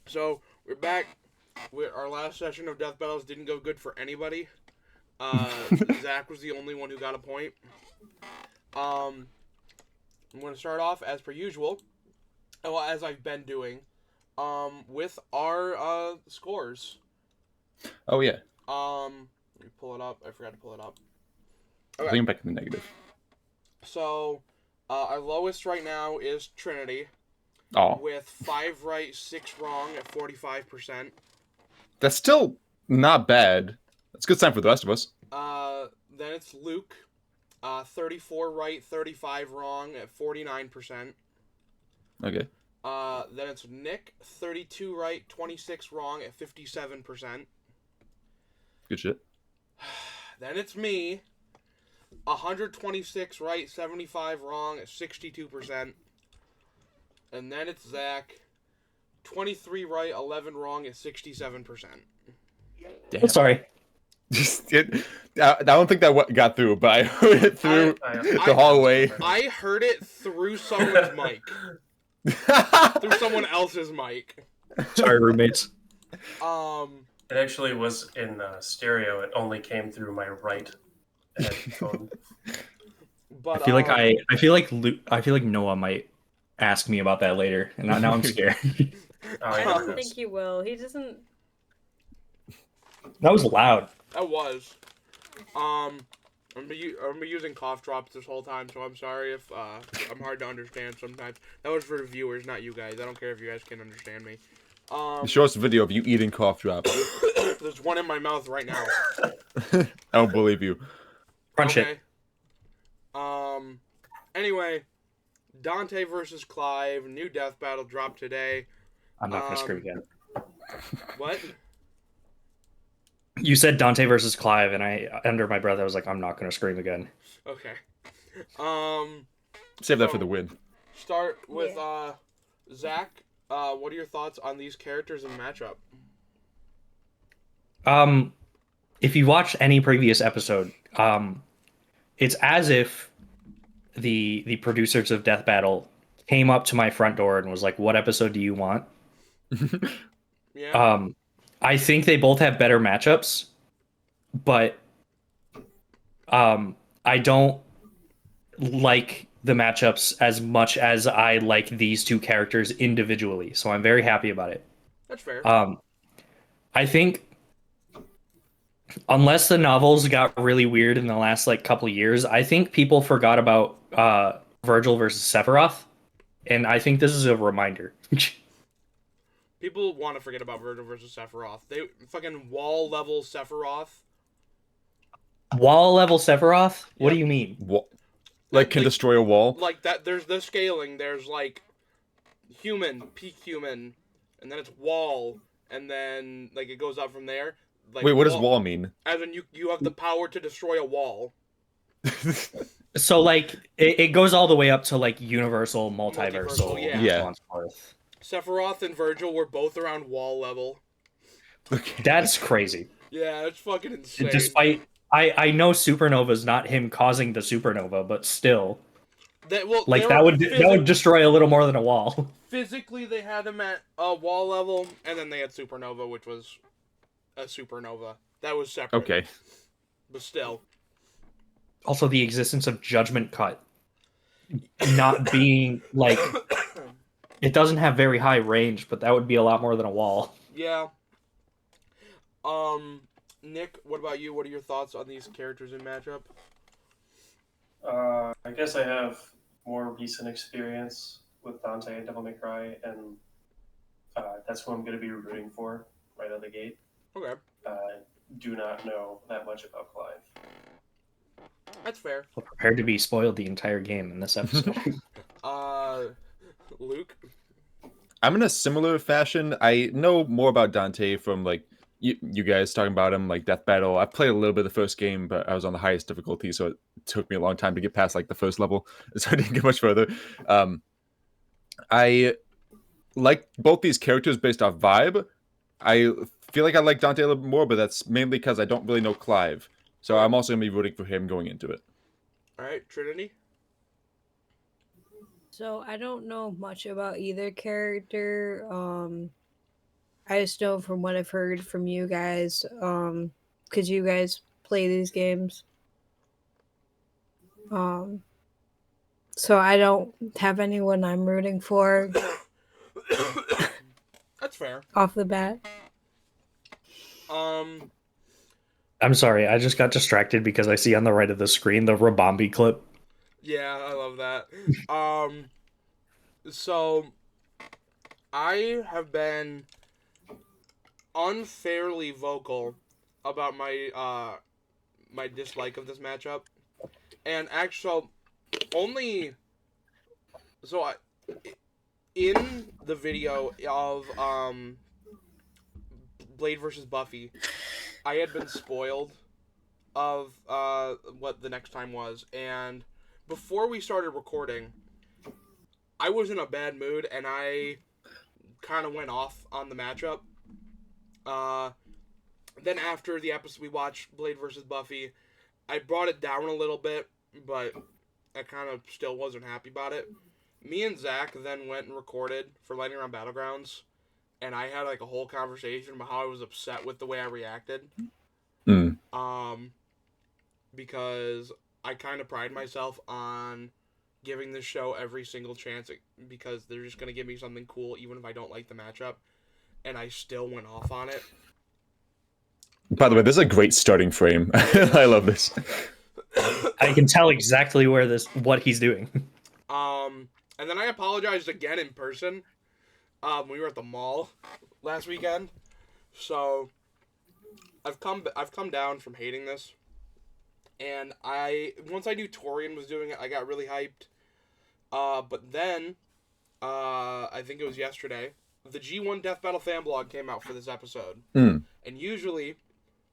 So we're back. Our last session of Death Battles didn't go good for anybody. Zach was the only one who got a point. I'm going to start off as per usual, well, as I've been doing, with our scores. Oh yeah. Let me pull it up. I forgot to pull it up. I Okay. think I'm back in the negative. So, our lowest right now is Trinity Oh, with 5 right, 6 wrong at 45%. that's still not bad. That's a good sign for the rest of us. Then it's Luke, 34 right, 35 wrong at 49%. Okay. Then it's Nick, 32 right, 26 wrong at 57%. Good shit. Then it's me, 126 right, 75 wrong at 62%. And then it's Zach, 23 right, 11 wrong at 67%. Damn. Sorry. I don't think that got through, but I heard it through the hallway. I heard it through someone's mic. Through someone else's mic. Sorry, roommates. It actually was in stereo. It only came through my right headphone. But I feel like Noah might ask me about that later, and now I'm scared. I don't think he will. He doesn't. That was loud. That was. I'm using cough drops this whole time, so I'm sorry if I'm hard to understand sometimes. That was for the viewers, not you guys. I don't care if you guys can understand me. Show us a video of you eating cough drops. There's one in my mouth right now. I don't believe you. Crunch it. Anyway, Dante versus Clive, new death battle dropped today. I'm not gonna scream again. What? You said Dante versus Clive, and I, under my breath, I was like, I'm not gonna scream again. Okay. Save that for the win. Start with Zach. What are your thoughts on these characters in matchup? If you watch any previous episode, it's as if the producers of Death Battle came up to my front door and was like, "What episode do you want?" Yeah. I think they both have better matchups, but I don't like the matchups as much as I like these two characters individually. So I'm very happy about it. That's fair. I think unless the novels got really weird in the last like couple years, I think people forgot about Virgil versus Sephiroth, and I think this is a reminder. People want to forget about Virgil versus Sephiroth. They fucking wall level Sephiroth. Wall level Sephiroth? What do Yep. you mean? What? Like can destroy a wall? Like that. There's the scaling. There's like human, peak human, and then it's wall, and then like it goes up from there. Like, Wait, what does wall mean? As in you have the power to destroy a wall. So like it goes all the way up to like universal, multiversal, yeah. Forth. Sephiroth and Virgil were both around wall level. Okay. That's crazy. Yeah, it's fucking insane. Despite I know Supernova's not him causing the supernova, but still. That would destroy a little more than a wall. Physically, they had him at wall level, and then they had supernova, which was a supernova. That was separate. Okay. But still. Also, the existence of Judgment Cut not being like it doesn't have very high range, but that would be a lot more than a wall. Yeah. Nick, what about you? What are your thoughts on these characters in matchup? I guess I have more recent experience with Dante and Devil May Cry, and that's who I'm going to be rooting for right out of the gate. Okay. Do not know that much about Clive. That's fair. Well, prepared to be spoiled the entire game in this episode. Luke? I'm in a similar fashion. I know more about Dante from like you guys talking about him, like Death Battle. I played a little bit of the first game, but I was on the highest difficulty, so it took me a long time to get past like the first level, so I didn't get much further. I like both these characters based off vibe. I feel like I like Dante a little bit more, but that's mainly because I don't really know Clive. So I'm also going to be rooting for him going into it. All right, Trinity? So I don't know much about either character. I just know from what I've heard from you guys, because you guys play these games. So I don't have anyone I'm rooting for That's fair. off the bat. I'm sorry, I just got distracted because I see on the right of the screen the Rabambi clip. Yeah, I love that. So I have been unfairly vocal about my my dislike of this matchup, and actually, in the video of Blade versus Buffy, I had been spoiled of what the next time was, and before we started recording, I was in a bad mood and I kind of went off on the matchup. Then after the episode we watched, Blade versus Buffy, I brought it down a little bit, but I kind of still wasn't happy about it. Me and Zach then went and recorded for Lightning Round Battlegrounds, and I had like a whole conversation about how I was upset with the way I reacted. Because I kind of pride myself on giving this show every single chance because they're just going to give me something cool even if I don't like the matchup, and I still went off on it. By the way, this is a great starting frame. I love this. I can tell exactly what he's doing. And then I apologized again in person. We were at the mall last weekend, so I've come down from hating this, and once I knew Torian was doing it, I got really hyped. But then, I think it was yesterday, the G1 Death Battle fan blog came out for this episode, and usually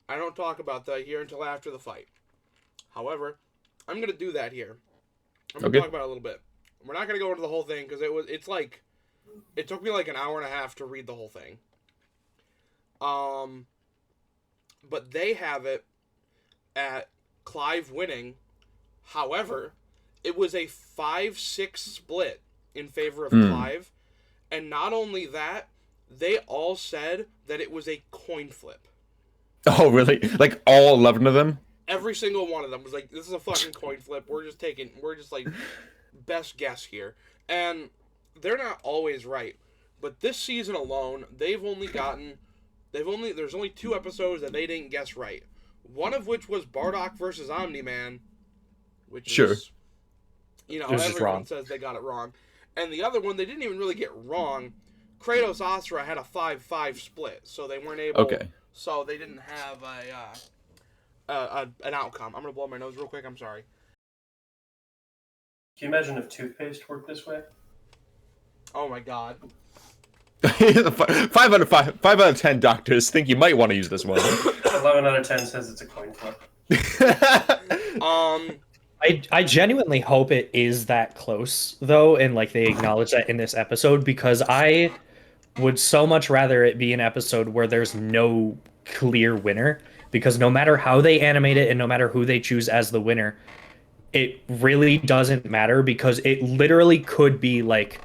I don't talk about that here until after the fight. However, I'm gonna do that here. I'm gonna talk about it a little bit. We're not gonna go into the whole thing because it took me like an hour and a half to read the whole thing. But they have it at Clive winning. However, it was a 5-6 split in favor of Clive. And not only that, they all said that it was a coin flip. Oh, really? Like all 11 of them? Every single one of them was like, this is a fucking coin flip. We're just like, best guess here. And they're not always right. But this season alone, there's only 2 episodes that they didn't guess right. One of which was Bardock versus Omni-Man, which is, everyone says they got it wrong. And the other one, they didn't even really get wrong. Kratos Asura had a 5-5 split, so they weren't able. Okay. So they didn't have an outcome. I'm gonna blow my nose real quick. I'm sorry. Can you imagine if toothpaste worked this way? Oh my god. 5 out of 10 doctors think you might want to use this one. 11 out of 10 says it's a coin flip. I genuinely hope it is that close, though, and like they acknowledge that in this episode, because I would so much rather it be an episode where there's no clear winner, because no matter how they animate it and no matter who they choose as the winner, it really doesn't matter, because it literally could be like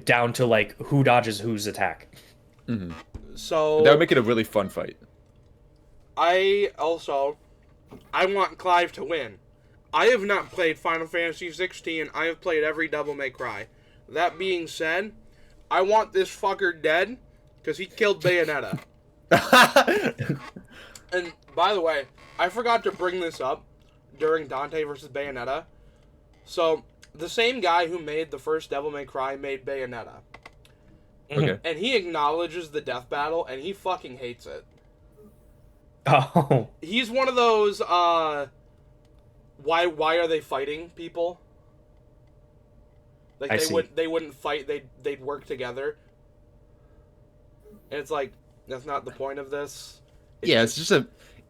down to like who dodges whose attack. Mm-hmm. So that would make it a really fun fight. I want Clive to win. I have not played Final Fantasy 16. I have played every Devil May Cry. That being said, I want this fucker dead because he killed Bayonetta. And by the way, I forgot to bring this up during Dante versus Bayonetta. So the same guy who made the first Devil May Cry made Bayonetta. Okay. And he acknowledges the death battle and he fucking hates it. Oh. He's one of those why are they fighting people? Like they wouldn't fight, they'd work together. And it's like, that's not the point of this. It's just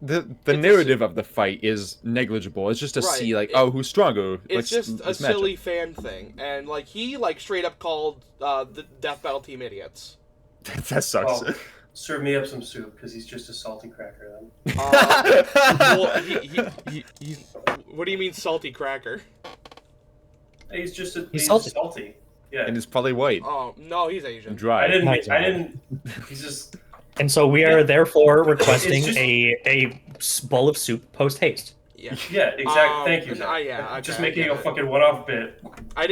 the narrative of the fight is negligible. It's just to see like, who's stronger. It's just a silly fan thing. And like he like straight up called the Death Battle team idiots. That sucks. Well, serve me up some soup because he's just a salty cracker then. Well, he's what do you mean salty cracker? He's salty. salty. Yeah. and it's probably white Oh no, he's Asian. and dry. I didn't. Nice. I didn't. He's just. And so we are therefore requesting just- a bowl of soup post haste. Yeah. Yeah. Exactly. Thank you. and Zach. yeah, Just okay, I making get a it. fucking one-off bit. I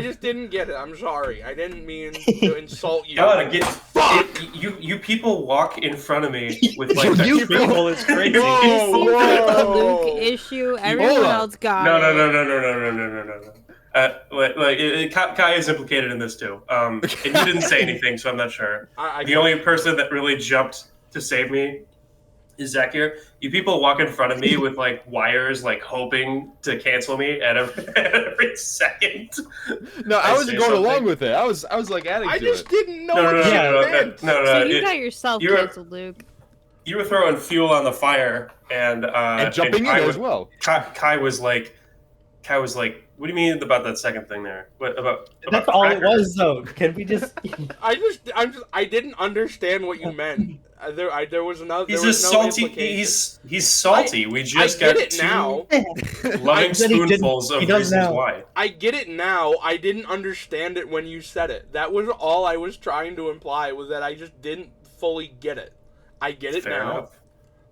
just didn't get it. I'm sorry. I didn't mean to insult you. God, you people walk in front of me with like You People is crazy. Whoa, This seems like a whoa. Luke issue. Everyone Hold on. else got No. it. Kai is implicated in this too. And you didn't say anything, so I'm not sure. The only person that really jumped to save me is Zach here. You people walk in front of me with like wires, like hoping to cancel me at every second. No, I I wasn't say going along something. with it. I was like adding I to just it. didn't know No, what you meant. So you it- got yourself you're- canceled, Luke. You were throwing fuel on the fire, and Jumping in Kai as was- well. Kai was like, what do you mean about that second thing there? What about? That's about all it cracker? was, though. Can we just? I didn't understand what you meant. There was another. He's there just was no salty. Implication. He's salty. We just I got get it two now. loving said he didn't- spoonfuls of he does reasons now. why. I get it now. I didn't understand it when you said it. That was all I was trying to imply, was that I just didn't fully get it. I get it Fair now. enough.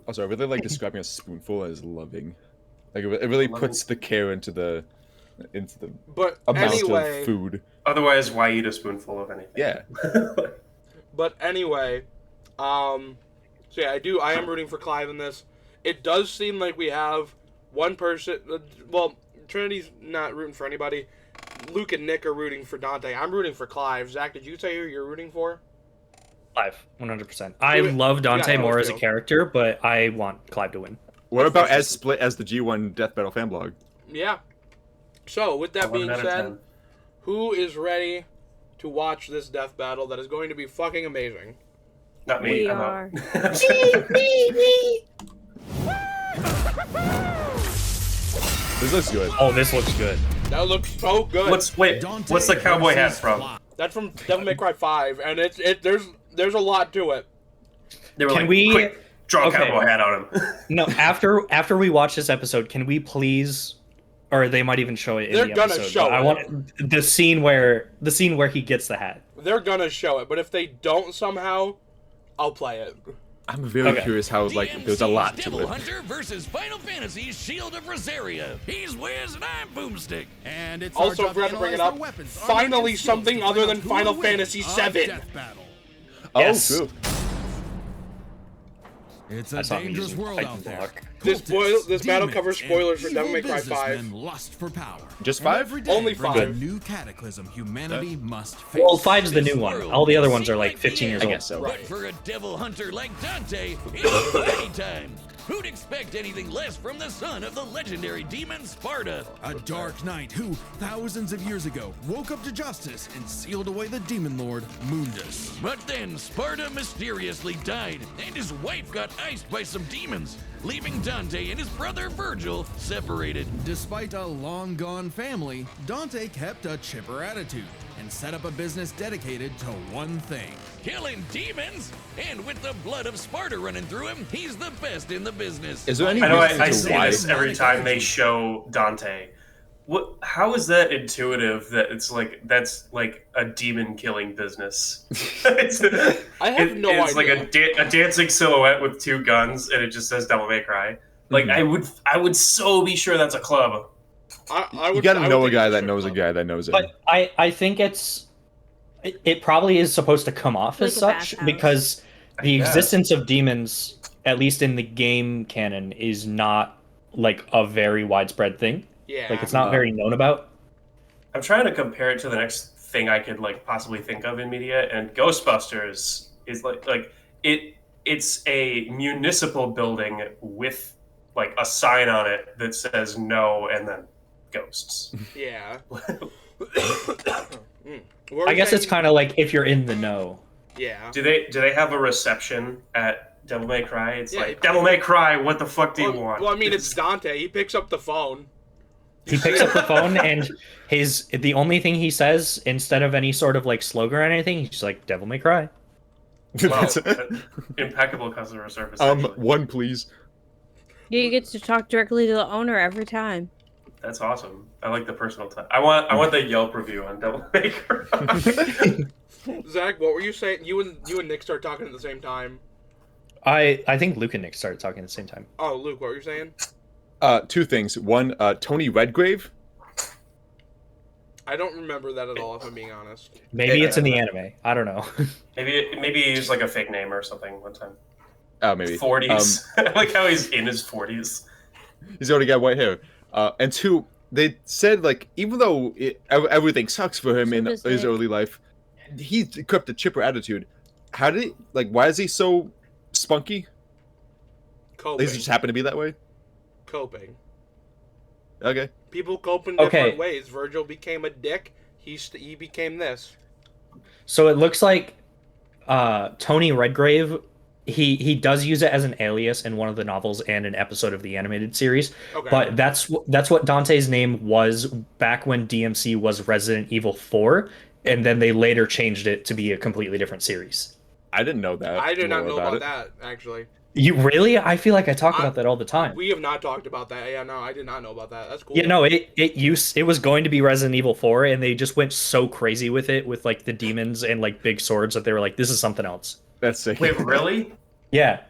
Also, I really like describing a spoonful as loving. Like it really Loving. puts the care into the But amount anyway, of food. Otherwise, why eat a spoonful of anything? Yeah. But anyway, so yeah, I am rooting for Clive in this. It does seem like we have one person. Well, Trinity's not rooting for anybody. Luke and Nick are rooting for Dante. I'm rooting for Clive. Zach, did you say who you're rooting for? Clive, 100%. I Do it. love Dante Yeah, more as a Holyfield. character, but I want Clive to win. What about as split as the G1 Death Battle fan blog? Yeah. So with that 11 being out of said, 10. who is ready to watch this death battle that is going to be fucking amazing? Not me. We I'm are. out. This looks good. Oh, this looks good. That looks so good. What's the cowboy hat from? That's from Devil May Cry 5, and there's a lot to it. They were Can like, we- quick, draw okay. a cowboy hat on him. No, after we watch this episode, can we please, or they might even show it in They're the gonna episode. show but I it. want the scene where he gets the hat. They're gonna show it, but if they don't somehow, I'll play it. I'm very curious how like there's a lot to Devil it. Hunter versus Final Fantasy's Shield of Rosaria. He's Wiz and I'm Boomstick. And it's Also, our job forgot to bring it analyze up. their weapons, Finally, armor, and skills something to other find than out who Final will win Fantasy a VII. death battle. Yes. Oh, true. It's a That's not me dangerous using world Titan out there. block. This battle demons, covers spoilers for and Devil May evil Cry 5. businessmen lust for power. Just And 5? every day Only brings 5. a new cataclysm humanity must face. Well, 5's the new one. All the other ones are like 15 years I old. guess so. But for a devil hunter like Dante, it's party time. Who'd expect anything less from the son of the legendary demon Sparta? A dark knight who, thousands of years ago, woke up to justice and sealed away the demon lord, Mundus. But then Sparta mysteriously died, and his wife got iced by some demons, leaving Dante and his brother Virgil separated. Despite a long-gone family, Dante kept a chipper attitude and set up a business dedicated to one thing. Killing demons? And with the blood of Sparta running through him, he's the best in the business. Is there any I know reason I to say why? this every time they show Dante. How is that intuitive that that's like a demon killing business? I have no it's idea. like a dancing silhouette with two guns and it just says Devil May Cry. Like I would so be sure that's a club. I would, You gotta I would know a think guy it's that strip knows a club. guy that knows it. But I think it probably is supposed to come off as Like a such bathhouse. because the Yeah. existence of demons, at least in the game canon, is not like a very widespread thing. Yeah. Like it's not very known about. I'm trying to compare it to the next thing I could like possibly think of in media, and Ghostbusters is it's a municipal building with like a sign on it that says no and then ghosts. Yeah. I guess it's kind of like if you're in the know. Yeah. Do they have a reception at Devil May Cry? It's Yeah, like Devil May Cry. What the fuck do you want? Well, I mean, it's Dante. He picks up the phone. He picks up the phone and the only thing he says instead of any sort of like slogan or anything, he's just like Devil May Cry. Wow, impeccable customer service. actually. one please. Yeah, you get to talk directly to the owner every time. That's awesome. I like the personal touch. I want the Yelp review on Devil May Cry. Zach, what were you saying? You and Nick start talking at the same time. I think Luke and Nick started talking at the same time. Oh, Luke, what were you saying? Two things. One, Tony Redgrave. I don't remember that at all, if I'm being honest. Maybe it's in the anime. I don't know. maybe he used like a fake name or something one time. Oh, maybe 40s. I like how he's in his 40s. He's already got white hair. And two, they said like even though everything sucks for him in his early life, he kept a chipper attitude. How did he why is he so spunky? Coping. Does he just happen to be that way? Coping. Okay. People cope in different ways. Virgil became a dick. He became this. So it looks like Tony Redgrave, he does use it as an alias in one of the novels and an episode of the animated series. Okay. But that's what Dante's name was back when DMC was Resident Evil 4, and then they later changed it to be a completely different series. I didn't know that. I did not know about that, actually. You really? I feel like I talk about that all the time. We have not talked about that. Yeah, no, I did not know about that. That's cool. Yeah, no, it was going to be Resident Evil 4, and they just went so crazy with it, with like the demons and like big swords, that they were like, this is something else. That's sick. Wait, really? Yeah.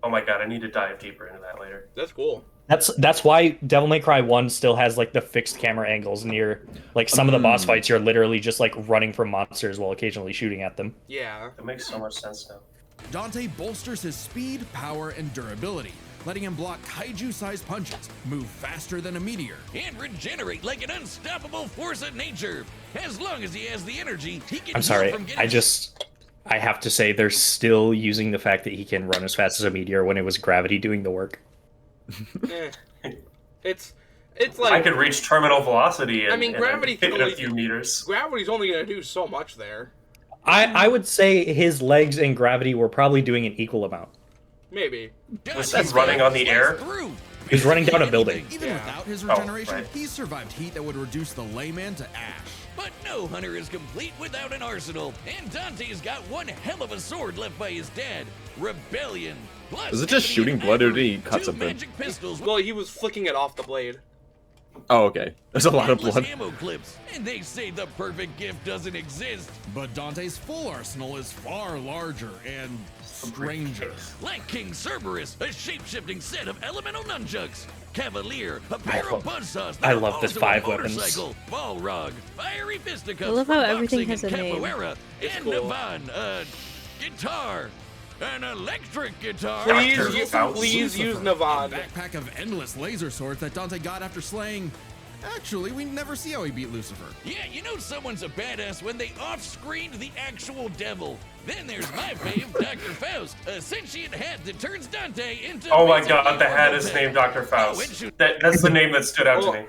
Oh my god, I need to dive deeper into that later. That's cool. That's why Devil May Cry 1 still has like the fixed camera angles near like some of the boss fights. You're literally just like running from monsters while occasionally shooting at them. Yeah. That makes so much sense now. Dante bolsters his speed, power, and durability, letting him block kaiju-sized punches, move faster than a meteor, and regenerate like an unstoppable force of nature. As long as he has the energy, he can. I'm sorry, I have to say they're still using the fact that he can run as fast as a meteor when it was gravity doing the work. It's like I could reach terminal velocity. Gravity in a few meters. Gravity's only gonna do so much there. I would say his legs and gravity were probably doing an equal amount. Maybe. Was he running on the air? He was running down a building. Even without his regeneration, he survived heat that would reduce the layman to ash. But no hunter is complete without an arsenal, and Dante's got one hell of a sword left by his dad, Rebellion. Plus, is it just shooting blood, or did he cut something? Magic pistols. Well, he was flicking it off the blade. Oh, okay. There's a lot of blood. Ammo clips, and they say the perfect gift doesn't exist. But Dante's full arsenal is far larger and stranger. Like King Cerberus, a shape-shifting set of elemental nunchucks. Cavalier, a pair of buzzsaws. I love this 5 weapons. Balrog, fiery fisticuffs. I love how everything has a name. name. And cool. Navan, guitar. An electric guitar. Please use Navan. A backpack of endless laser swords that Dante got after slaying. Actually, we never see how he beat Lucifer. Yeah, you know someone's a badass when they off-screened the actual devil. Then there's my fave, Dr. Faust, a sentient hat that turns Dante into... Oh my god, the hat is named Dr. Faust. That's the name that stood out to me.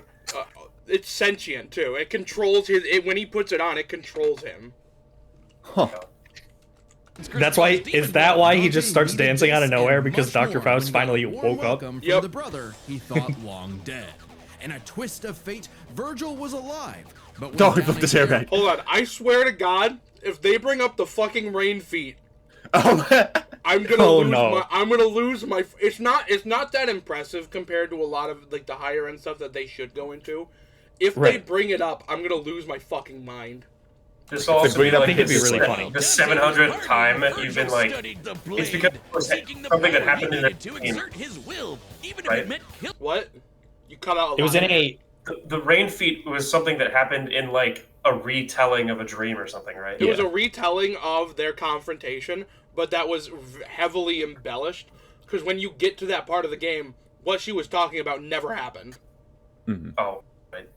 It's sentient, too. It controls when he puts it on, it controls him. Huh. That's why. Is that why he just starts dancing out of nowhere? Because Dr. Faust finally woke up? From the brother he thought long dead. In a twist of fate, Virgil was alive. But Don't flip this hair back. Hold on, I swear to God, if they bring up the fucking rain feet, I'm gonna lose my. It's not that impressive compared to a lot of like the higher end stuff that they should go into. If they bring it up, I'm gonna lose my fucking mind. This will also be like really funny. The 700th time you've been like, it's because something that happened in the game, right? What? You cut out. It was in a. The rain feat was something that happened in like a retelling of a dream or something, right? It was a retelling of their confrontation, but that was heavily embellished because when you get to that part of the game, what she was talking about never happened. Mm-hmm. Oh, right.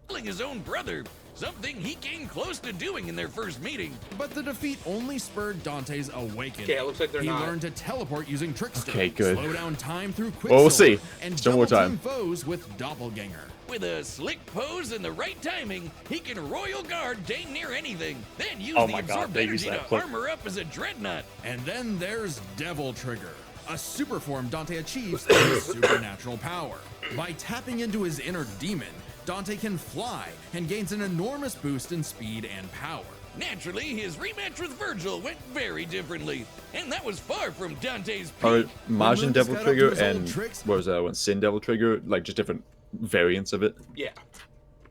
Killing his own brother. Something he came close to doing in their first meeting. But the defeat only spurred Dante's awakening. Okay, it looks like he learned to teleport using Trickster, okay, good. slow down time through Quicksilver, well, we'll see. And still more time. Foes with Doppelganger. With a slick pose and the right timing, he can royal guard dang near anything. Then use the absorbed energy to armor up as a dreadnought. And then there's Devil Trigger, a super form Dante achieves through supernatural power. By tapping into his inner demon, Dante can fly and gains an enormous boost in speed and power. Naturally, his rematch with Virgil went very differently, and that was far from Dante's Are peak. Majin Devil Trigger and what was that one? Sin Devil Trigger, like just different variants of it. Yeah.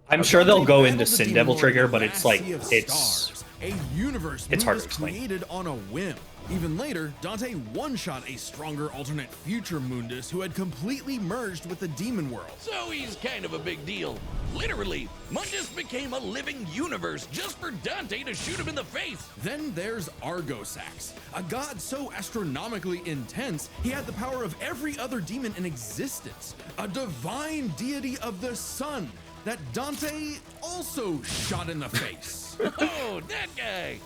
I'm sure they'll Dante go battled into the Sin demon Devil lord Trigger, in but a it's vast like sea of it's stars, a universe it's hard to Mundus explain. created on a whim. Even later, Dante one-shot a stronger alternate future Mundus who had completely merged with the demon world. So he's kind of a big deal. Literally, Mundus became a living universe just for Dante to shoot him in the face. Then there's Argosax, a god so astronomically intense he had the power of every other demon in existence, a divine deity of the sun that Dante also shot in the face. Oh, that guy.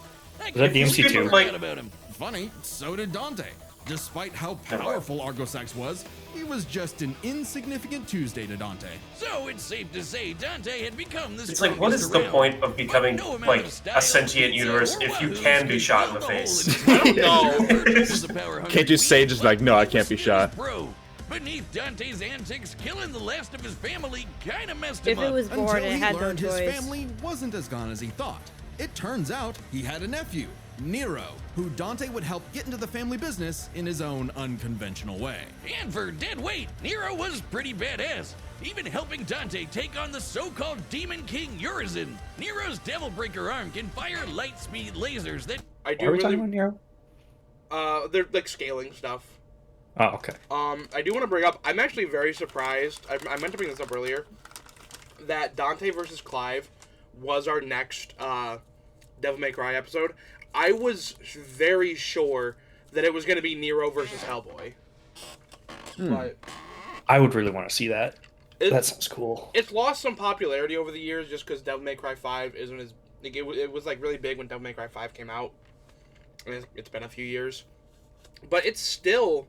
I that DMC completely too? forgot about him. Funny, so did Dante. Despite how powerful Argosax was, he was just an insignificant Tuesday to Dante. So it's safe to say Dante had become the It's like, what is the around. point of becoming No amount like of style, a sentient pizza, universe or if you wahoos can be could shot in the build a hole face? in I don't know. Virgil's the power-hungry Can't just say, beast, just but like, no, I he can't be was shot. Bro. Beneath Dante's antics, killing the last of his family kind of messed If him it up. was born, Until it he had no learned his choice. family wasn't as gone as he thought. It turns out he had a nephew, Nero, who Dante would help get into the family business in his own unconventional way. And for dead weight, Nero was pretty badass, even helping Dante take on the so-called Demon King Urizen. Nero's Devil Breaker arm can fire light-speed lasers that... I do Are we talking really. about Nero? They're like scaling stuff. Oh, okay. I do want to bring up. I'm actually very surprised. I meant to bring this up earlier. That Dante versus Clive was our next Devil May Cry episode. I was very sure that it was going to be Nero versus Hellboy. But I would really want to see that. it, That sounds cool. it's lost some popularity over the years just because Devil May Cry 5 isn't as... Like, it was like really big when Devil May Cry 5 came out. And it's been a few years. But it's still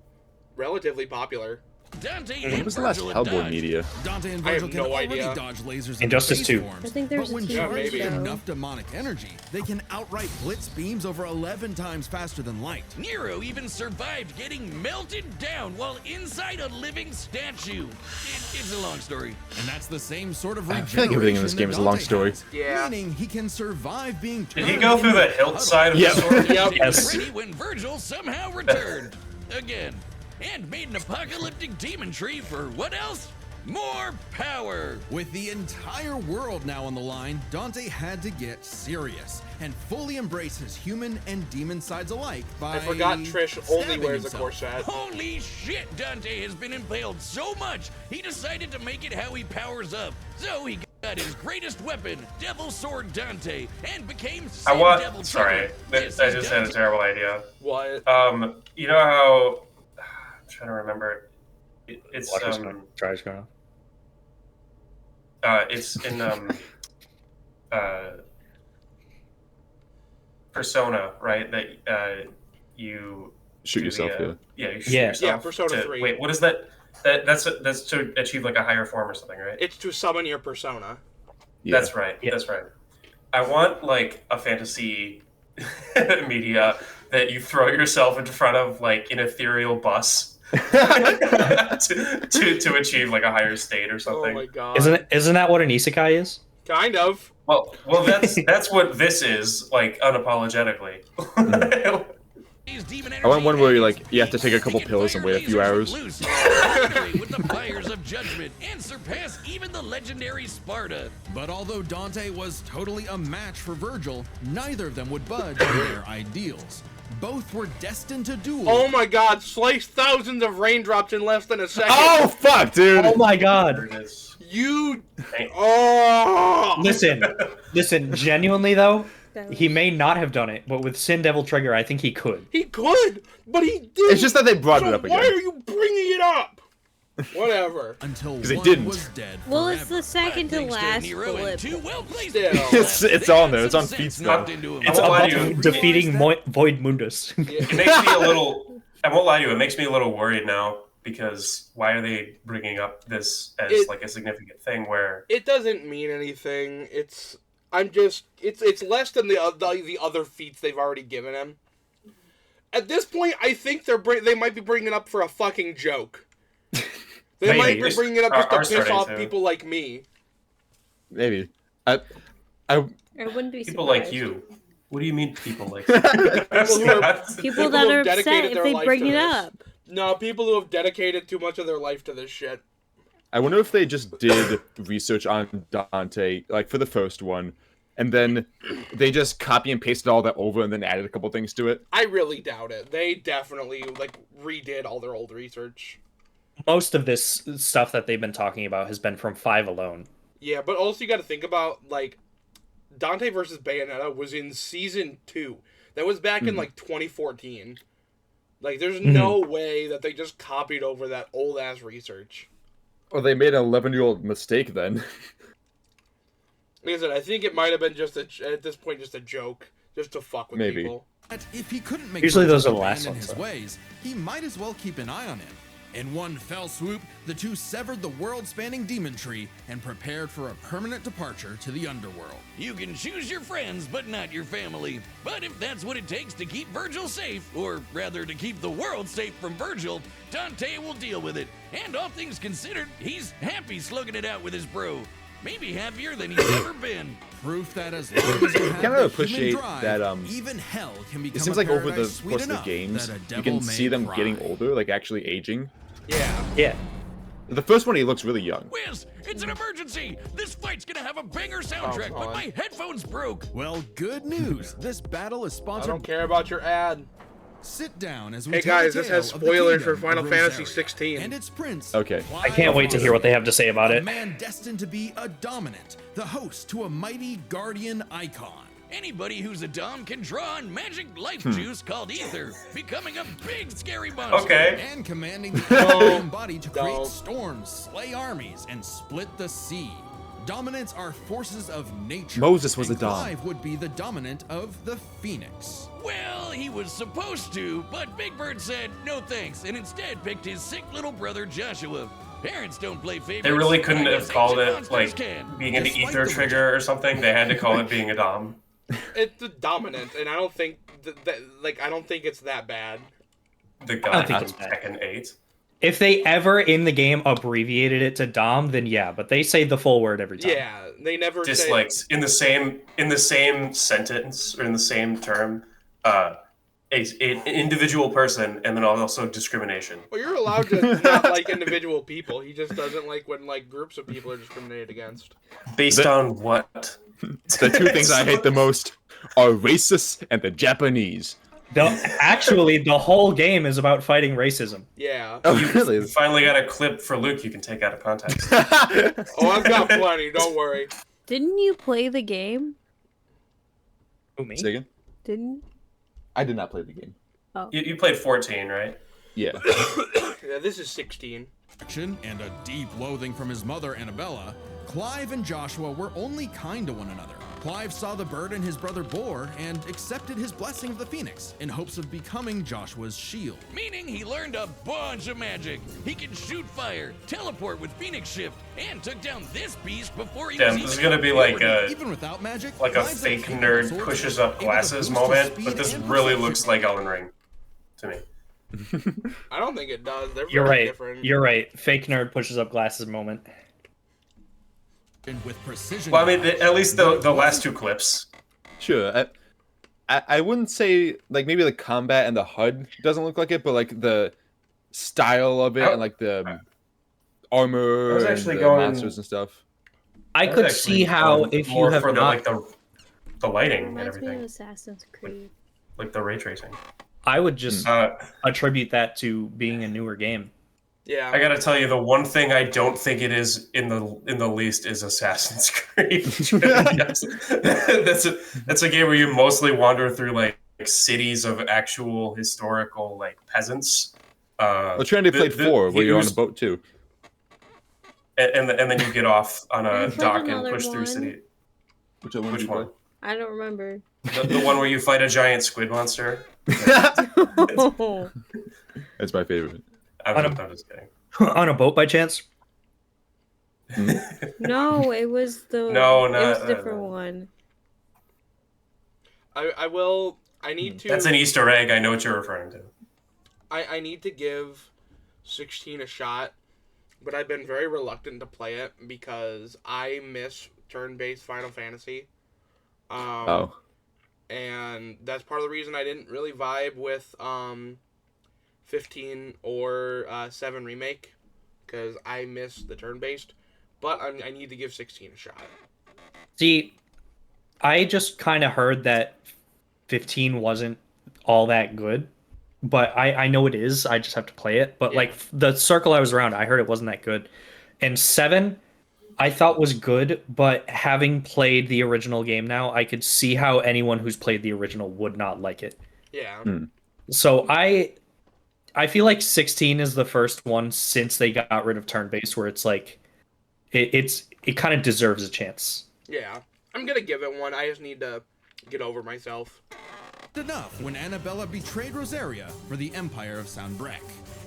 relatively popular. Dante When and was the last Virgil had Hellboy dodged. media? Dante and I have Virgil can no already idea. dodge lasers in Injustice base 2. forms, I think there's but when a TV charged with show. enough demonic energy, they can outright blitz beams over 11 times faster than light. Nero even survived getting melted down while inside a living statue. It's a long story. And that's the same sort of I regeneration feel like everything in this that game is a long Dante story. has, Yeah. meaning he can survive being Did he turned go through into the a hilt puddle. side of Yep. the sword? Yep. Yes. Ready when Virgil somehow returned. Again. And made an apocalyptic demon tree for what else? More power! With the entire world now on the line, Dante had to get serious and fully embrace his human and demon sides alike by I forgot Trish only stabbing wears a himself. corset. Holy shit, Dante has been impaled so much, he decided to make it how he powers up. So he got his greatest weapon, Devil Sword Dante, and became I Sin want. Devil Sorry, Trigger. I This just is had a Dante- terrible idea. What? You know how? I'm trying to remember. It's Tries going on. It's in Persona, right? That you Shoot do yourself, the, yeah. you shoot Yeah. yourself Yeah, Persona 3. Wait, what is that? That's to achieve like a higher form or something, right? It's to summon your persona. Yeah. That's right. Yeah. That's right. I want like a fantasy media that you throw yourself in front of like an ethereal bus to achieve like a higher state or Oh something. my god. Isn't that what an isekai is? Kind of. Well, that's what this is like unapologetically. His demon I want one where you, energy like, you have to take a couple he can pills and fire wait a few lasers hours. loose, with the fires of judgment and surpass even the legendary Sparta. But although Dante was totally a match for Virgil, neither of them would budge on their ideals. Both were destined to duel. Oh my god, slice thousands of raindrops in less than a second. Oh, fuck, dude! Oh my There god. it is. You. Hey. Oh! Listen, genuinely though, he may not have done it, but with Sin Devil Trigger, I think he could. He could, but he didn't. It's just that they brought so it up why again. are you bringing it up? Whatever. Until 'Cause they one didn't. was dead Well, it's forever. the second to Thanks last Nero and blip. two well-placed Still. people, It's they on got there, it's some on sense feeds knocked now. into 'em. It's I won't lie to above you. defeating Void Mundus. It makes me a little. I won't lie to you. It makes me a little worried now because why are they bringing up this as like a significant thing? Where It doesn't mean anything. It's less than the other feats they've already given him. At this point, I think they might be bringing it up for a fucking joke. They might Maybe. be bringing it up Are just to piss starting off to. people like me. Maybe. I I wouldn't be people surprised. like you. What do you mean people like? People who are- People that who are have dedicated upset if their they life bring to it this. up. No, people who have dedicated too much of their life to this shit. I wonder if they just did research on Dante, like for the first one, and then they just copy and pasted all that over and then added a couple things to it. I really doubt it. They definitely like redid all their old research. Most of this stuff that they've been talking about has been from 5 alone. Yeah, but also you got to think about like Dante versus Bayonetta was in season 2. That was back in like 2014. Like, there's no way that they just copied over that old ass research. Well, they made an 11-year-old mistake then. Like I said, I think it might have been just at this point just a joke, just to fuck with people. But if he couldn't make Usually those are the Virgil last abandon ones, his though. ways, he might as well keep an eye on him. In one fell swoop, the two severed the world-spanning demon tree and prepared for a permanent departure to the underworld. You can choose your friends, but not your family. But if that's what it takes to keep Virgil safe, or rather to keep the world safe from Virgil, Dante will deal with it. And all things considered, he's happy slugging it out with his bro. Maybe happier than he's ever been. Proof that as long as you have Kind the of appreciate human drive, that even hell can become it seems a like over the paradise sweet course of the enough games, that a you devil can may see them cry. getting older, like actually aging. Yeah. Yeah. The first one, he looks really young. Whiz, it's an emergency! This fight's gonna have a banger soundtrack, but God. my headphones broke! Well, good news. This battle is I sponsored. don't care about your ad. Sit down as we Hey tell the guys, this tale has of the spoilers kingdom for Final of Fantasy Rosaria 16. and its prince. Okay. I can't wait to hear what they have to say about A it. man destined to be a dominant, the host to a mighty guardian icon. Anybody who's a Dom can draw on magic life juice called ether, becoming a big scary monster. Okay. And commanding the human body to create No. storms, slay armies, and split the sea. Dominants are forces of nature. Moses was and a Dom. Clive would be the dominant of the Phoenix. Well, he was supposed to, but Big Bird said no thanks and instead picked his sick little brother Joshua. Parents don't play favorites. They really couldn't I have guess called ancient it monsters like can. being an Despite ether the trigger or something. They had to call it being a dom. It's the dominant, and I don't think I don't think it's that bad. The don't guy think from it's bad. Tekken 8. If they ever in the game abbreviated it to Dom, then yeah, but they say the full word every time. Yeah, they never say. Dislikes in the same sentence or in the same term. An individual person, and then also discrimination. Well, you're allowed to not like individual people. He just doesn't like when like groups of people are discriminated against. Based on what? The two things I hate the most are racists and the Japanese. Actually, the whole game is about fighting racism. Yeah. Oh, You really? finally got a clip for Luke you can take out of context. Oh, I've got plenty. Don't worry. Didn't you play the game? Who, me? Say again? Didn't? I did not play the game. You played 14, right? Yeah. Yeah, this is 16. Action and a deep loathing from his mother, Annabella, Clive and Joshua were only kind to one another. Clive saw the bird and his brother bore and accepted his blessing of the Phoenix in hopes of becoming Joshua's shield. Meaning he learned a bunch of magic. He can shoot fire, teleport with Phoenix Shift, and took down this beast before he Damn, was this is even gonna be out like puberty. Even without magic, a Clive's fake capable nerd swordsman, pushes up able to glasses boost his moment, but speed this and really perception. looks like Elden Ring to me. I don't think it does. They're You're very right. different. You're right. Fake nerd pushes up glasses moment. And with precision. Well, I mean, at least the last two clips. Sure. I wouldn't say like maybe the combat and the HUD doesn't look like it, but like the style of it and like the armor I was and actually the going- monsters and stuff. I That's could actually see how if you more have for not, the lighting and Reminds me of everything, Assassin's Creed. like the ray tracing. I would just Uh, attribute that to being a newer game. Yeah. I gotta tell you, the one thing I don't think it is in the least is Assassin's Creed. Yes. That's a game where you mostly wander through like cities of actual historical like peasants. Well, Trinity played 4, where you're on a boat too. and then you get off on a I played dock and another push through one. city. Which one? Which one? I don't remember. The one where you fight a giant squid monster. That's my favorite. I'm just kidding. On a boat by chance? No, it was the. No, it not- was a different one. I need to. That's an Easter egg. I know what you're referring to. I need to give 16 a shot, but I've been very reluctant to play it because I miss turn-based Final Fantasy. Oh. And that's part of the reason I didn't really vibe with 15 or 7 Remake, because I miss the turn-based. But I need to give 16 a shot. See, I just kind of heard that 15 wasn't all that good, but I know it is. I just have to play it. But like the circle I was around, I heard it wasn't that good. And 7, I thought was good, but having played the original game now, I could see how anyone who's played the original would not like it. Yeah. So I feel like 16 is the first one since they got rid of turn-based where it's like it kind of deserves a chance. Yeah. I'm gonna give it one. I just need to get over myself. Enough when Annabella betrayed Rosaria for the Empire of Sanbreque.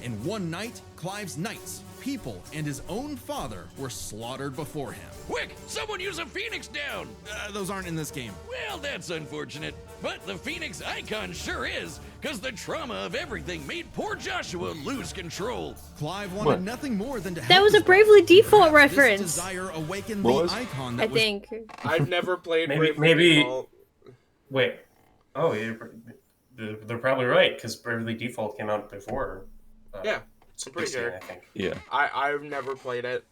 In one night, Clive's knights, people, and his own father were slaughtered before him. Quick, someone use a phoenix down! Those aren't in this game. Well, that's unfortunate. But the phoenix icon sure is, because the trauma of everything made poor Joshua lose control. Clive wanted nothing more than to help That was a his Bravely brother. Default Perhaps reference. This desire awakened What the was? icon I that was think. I've never played Maybe- Bravely Default. Wait. Oh, they're probably right because Bravely Default came out before. Yeah, I'm pretty 16, sure. I think. Yeah. I've never played it.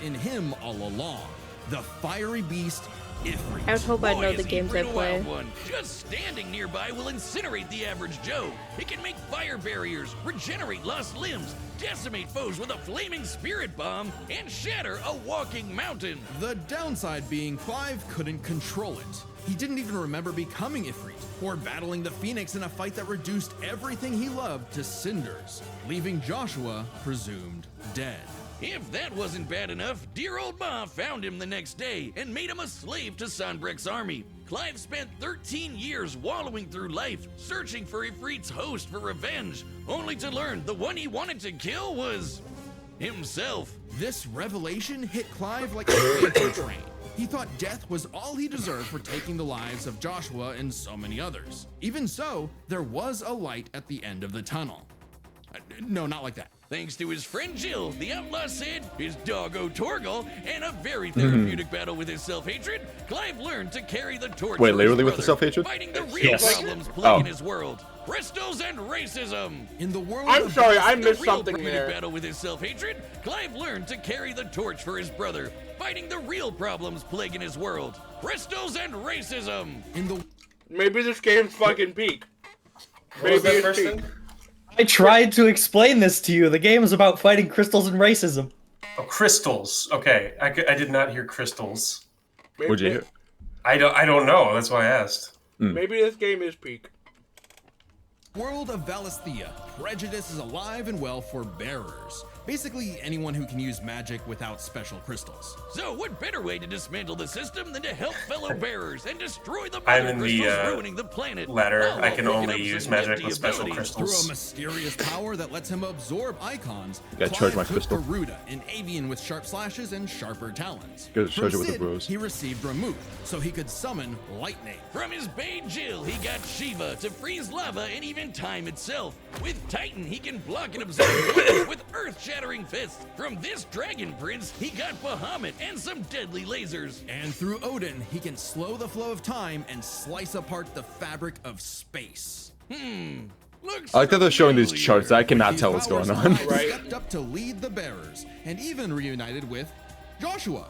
in him all along. The fiery beast, Ifrit. I would hope I Boy, know is the games I Ifrit a play. wild one. Just standing nearby will incinerate the average Joe. It can make fire barriers, regenerate lost limbs, decimate foes with a flaming spirit bomb, and shatter a walking mountain. The downside being Clive couldn't control it. He didn't even remember becoming Ifrit or battling the Phoenix in a fight that reduced everything he loved to cinders, leaving Joshua presumed dead. If that wasn't bad enough, dear old Ma found him the next day and made him a slave to Sanbreque's army. Clive spent 13 years wallowing through life, searching for Ifrit's host for revenge, only to learn the one he wanted to kill was himself. This revelation hit Clive like a phantom train. He thought death was all he deserved for taking the lives of Joshua and so many others. Even so, there was a light at the end of the tunnel. No, not like that. Thanks to his friend Jill, the outlaw Sid, his doggo Torgal, and a very therapeutic battle with his self-hatred, Clive learned to carry the torch. Wait, for literally his with the brother, self-hatred? fighting the real Yes. problems plaguing Oh. his world. Crystals and racism. In the world I'm of sorry, I The missed real something therapeutic there. battle with his self-hatred, Clive learned to carry the torch for his brother, fighting the real problems plaguing his world. Crystals and racism. in the Maybe this game's fucking peak. What was that it's first peak. thing? I tried to explain this to you. The game is about fighting crystals and racism. Oh, crystals. Okay, I did not hear crystals. Maybe, What'd you hear? I don't know. That's why I asked. Maybe this game is peak. world of Valisthea, prejudice is alive and well for bearers. Basically, anyone who can use magic without special crystals. So what better way to dismantle the system than to help fellow bearers and destroy the I'm mother in the, crystals ruining the planet? latter. All I while can picking only up use some magic nifty with special abilities. Through crystals. a mysterious power that lets him absorb icons, Gotta charge my Clive took crystal. Garuda, an avian with sharp slashes and sharper talons. Gotta From charge it with the Sid, bros. he received Ramuth, so he could summon lightning. From his bae Jill, he got Shiva to freeze lava and even time itself. With Titan, he can block and absorb bullets with earth-shattering fists. From this Dragon Prince, he got Bahamut and some deadly lasers. And through Odin, he can slow the flow of time and slice apart the fabric of space. Looks I like that they're showing these familiar. charts. I cannot These tell what's powers, going on. Clive Right. stepped up to lead the bearers, and even reunited with Joshua,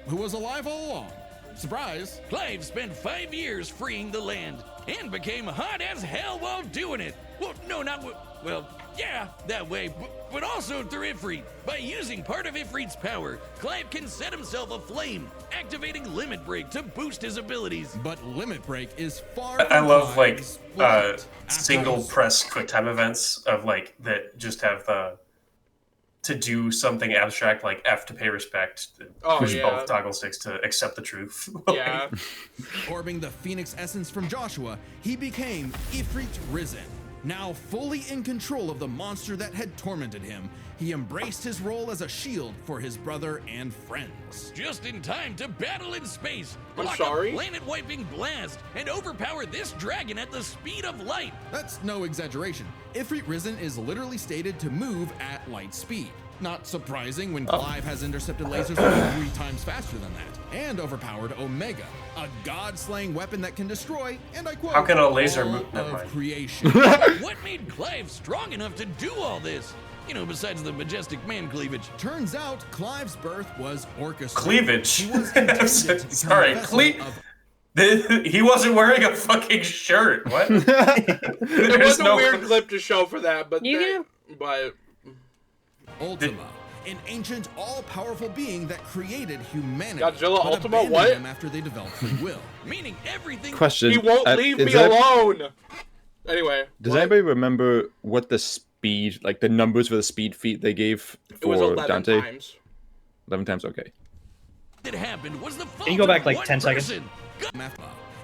who was alive all along. Surprise! Clive spent 5 years freeing the land and became hot as hell while doing it. Well, no, not well, yeah, that way, but also through Ifrit. By using part of Ifrit's power, Clive can set himself aflame, activating Limit Break to boost his abilities. But Limit Break is far. I from love like Clive's bullet. After single his- press quick time events of like that just have the to do something abstract like F to pay respect, Oh, push yeah. both toggle sticks to accept the truth. Yeah. Orbing the Phoenix essence from Joshua, he became Ifrit Risen. Now fully in control of the monster that had tormented him, he embraced his role as a shield for his brother and friends. Just in time to battle in space, I'm block sorry? a planet-wiping blast, and overpower this dragon at the speed of light. That's no exaggeration. Ifrit Risen is literally stated to move at light speed. Not surprising when Clive has intercepted lasers 3 times faster than that, and overpowered Omega, a god-slaying weapon that can destroy, and I quote, How can a laser all move- never of mind. creation. What made Clive strong enough to do all this? besides the majestic man cleavage. Turns out Clive's birth was orchestrated. Cleavage. He was intended to become Sorry, a vessel of he wasn't wearing a fucking shirt. What? There was a weird clip to show for that, but Ultima, an ancient, all-powerful being that created humanity. Godzilla but Ultima, abandoned what? them after they developed free will. Meaning everything. Question. he won't leave me alone. Anyway, Does anybody remember what the speed, like the numbers for the speed feat they gave it was for 11 Dante? times. 11 times, okay. That happened was the fault Can you go back of like one 10 seconds? person.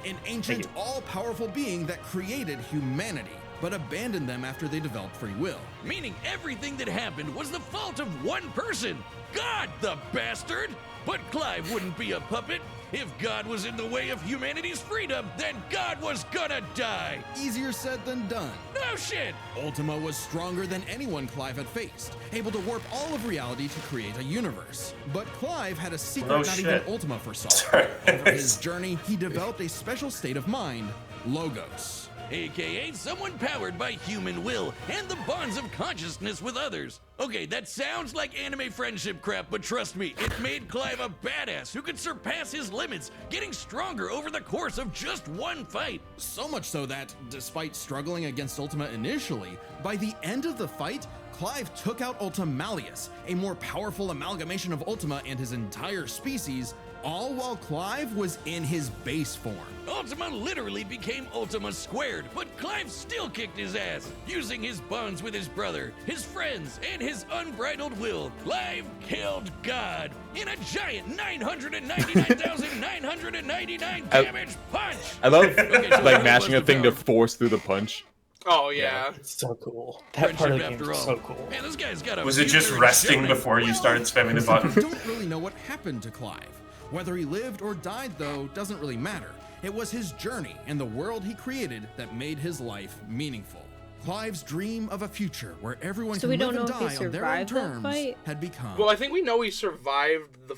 An ancient, all-powerful being that created humanity, but abandoned them after they developed free will. Meaning everything that happened was the fault of one person. God, the bastard! But Clive wouldn't be a puppet. If God was in the way of humanity's freedom, then God was gonna die. Easier said than done. No shit! Ultima was stronger than anyone Clive had faced, able to warp all of reality to create a universe. But Clive had a secret No not shit. even Ultima foresaw. Sorry. Over his journey, he developed a special state of mind, Logos. AKA someone powered by human will and the bonds of consciousness with others. Okay, that sounds like anime friendship crap, but trust me, it made Clive a badass who could surpass his limits, getting stronger over the course of just one fight. So much so that, despite struggling against Ultima initially, by the end of the fight, Clive took out Ultimalius, a more powerful amalgamation of Ultima and his entire species, all while Clive was in his base form. Ultima literally became Ultima squared, but Clive still kicked his ass. Using his bonds with his brother, his friends, and his unbridled will, Clive killed God in a giant 999,999 damage punch! I love Okay, so like that mashing was a the thing to power. force through the punch. Oh yeah. It's so cool. That part of the game Friendship is after so all. cool. Man, this guy's got a Was it just future resting showing. before you started spamming the button? We don't really know what happened to Clive. Whether he lived or died, though, doesn't really matter. It was his journey and the world he created that made his life meaningful. Clive's dream of a future where everyone So can we live don't and know if he die on their own survived that terms fight? had become. Well, I think we know he survived the.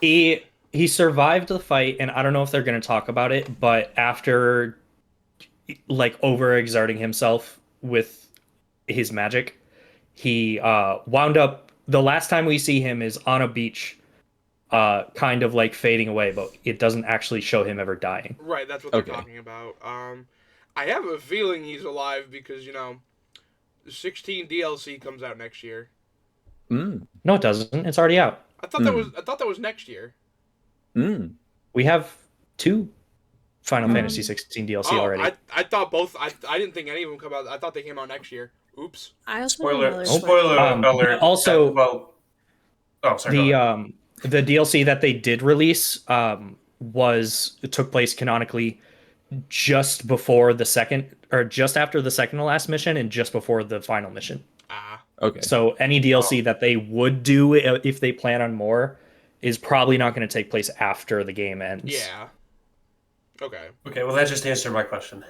He survived the fight, and I don't know if they're going to talk about it, but after like overexerting himself with his magic, he wound up. The last time we see him is on a beach, kind of like fading away, but it doesn't actually show him ever dying. Right, that's what they're talking about. I have a feeling he's alive because 16 DLC comes out next year. Mm. No, it doesn't. It's already out. I thought that was next year. Mm. We have 2 Final Fantasy 16 DLC already. I thought both. I didn't think any of them come out. I thought they came out next year. Oops. I also have another Spoiler question. alert. Also, sorry. the DLC that they did release it took place canonically just before the second, or just after the second to last mission, and just before the final mission. Okay. So any DLC that they would do if they plan on more is probably not going to take place after the game ends. Yeah. Okay. Okay, well that just answered my question.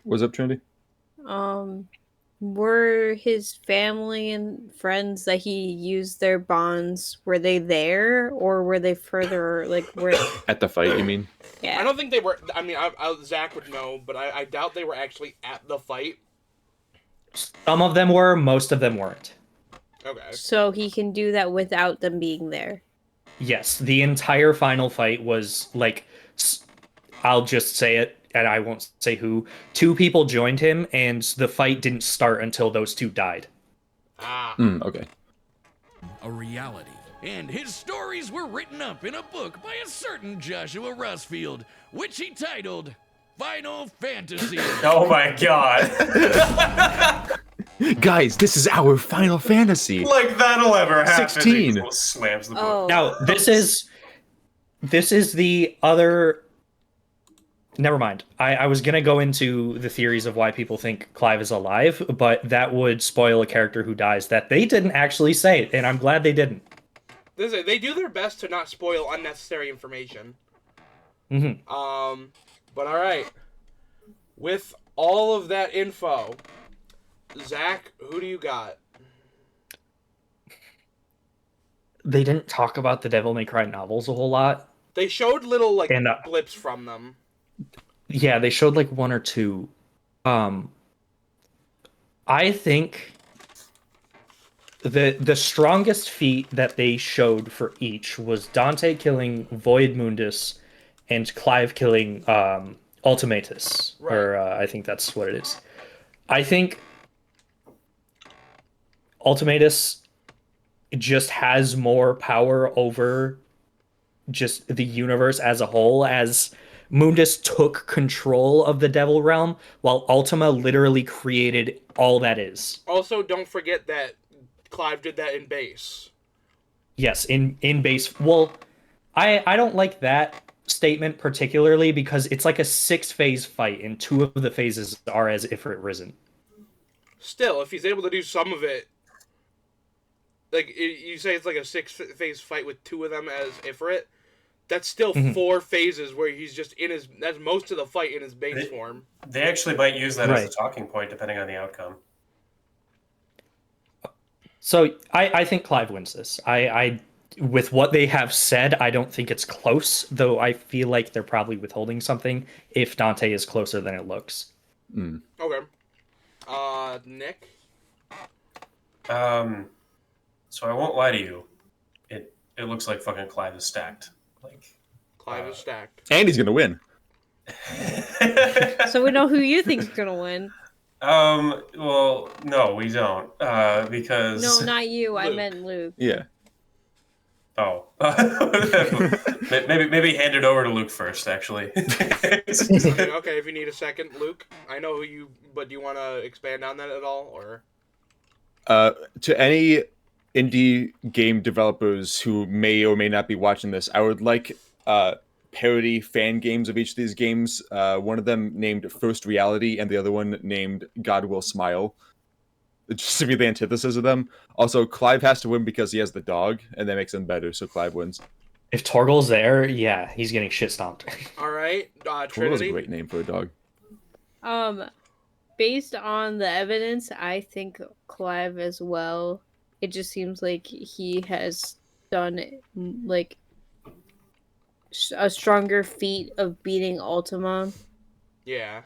What's up, Trinity? Were his family and friends that he used their bonds, were they there, or were they further, like, where? At the fight, you mean? I don't think they were. I mean, Zach would know, but I doubt they were actually at the fight. Some of them were, most of them weren't. Okay. So he can do that without them being there. Yes, the entire final fight was like, I'll just say it, and I won't say who. 2 people joined him, and the fight didn't start until those 2 died. Okay. A reality. And his stories were written up in a book by a certain Joshua Rossfield, which he titled Final Fantasy. Oh my god. Guys, this is our Final Fantasy. Like that'll ever happen. 16. He slams the book. Oh. Now, this is the other... Never mind. I was going to go into the theories of why people think Clive is alive, but that would spoil a character who dies that they didn't actually say, and I'm glad they didn't. They do their best to not spoil unnecessary information. Mm-hmm. But alright. With all of that info, Zach, who do you got? They didn't talk about the Devil May Cry novels a whole lot. They showed little, And, blips from them. Yeah, they showed like 1 or 2. I think the strongest feat that they showed for each was Dante killing Void Mundus and Clive killing Ultimatus, Right. or I think that's what it is. I think Ultimatus just has more power over just the universe as a whole, as Mundus took control of the Devil Realm, while Ultima literally created all that is. Also, don't forget that Clive did that in base. Yes, in base. Well, I don't like that statement particularly because it's like a 6-phase fight, and 2 of the phases are as Ifrit risen. Still, if he's able to do some of it, like you say, it's like a 6-phase fight with 2 of them as Ifrit. That's still 4 phases where he's just in his. That's most of the fight in his base form. They actually might use that Right. as a talking point depending on the outcome. So I think Clive wins this. I with what they have said, I don't think it's close, though I feel like they're probably withholding something if Dante is closer than it looks. Okay. Nick? So I won't lie to you. It looks like fucking Clive is stacked. Like Clive is stacked. And he's gonna win. So we know who you think's gonna win. Well, no, we don't. Because No, not you. I Luke. meant Luke. Yeah. Oh. maybe hand it over to Luke first, actually. Okay, if you need a second, Luke. I know who you, but do you want to expand on that at all, or? To any indie game developers who may or may not be watching this, I would like parody fan games of each of these games. One of them named First Reality, and the other one named God Will Smile. Just to be the antithesis of them. Also, Clive has to win because he has the dog, and that makes him better, so Clive wins. If Torgal's there, yeah, he's getting shit stomped. All right, Torgal's Trinity. a great name for a dog. Based on the evidence, I think Clive as well. It just seems like he has done like a stronger feat of beating Ultima. Yeah.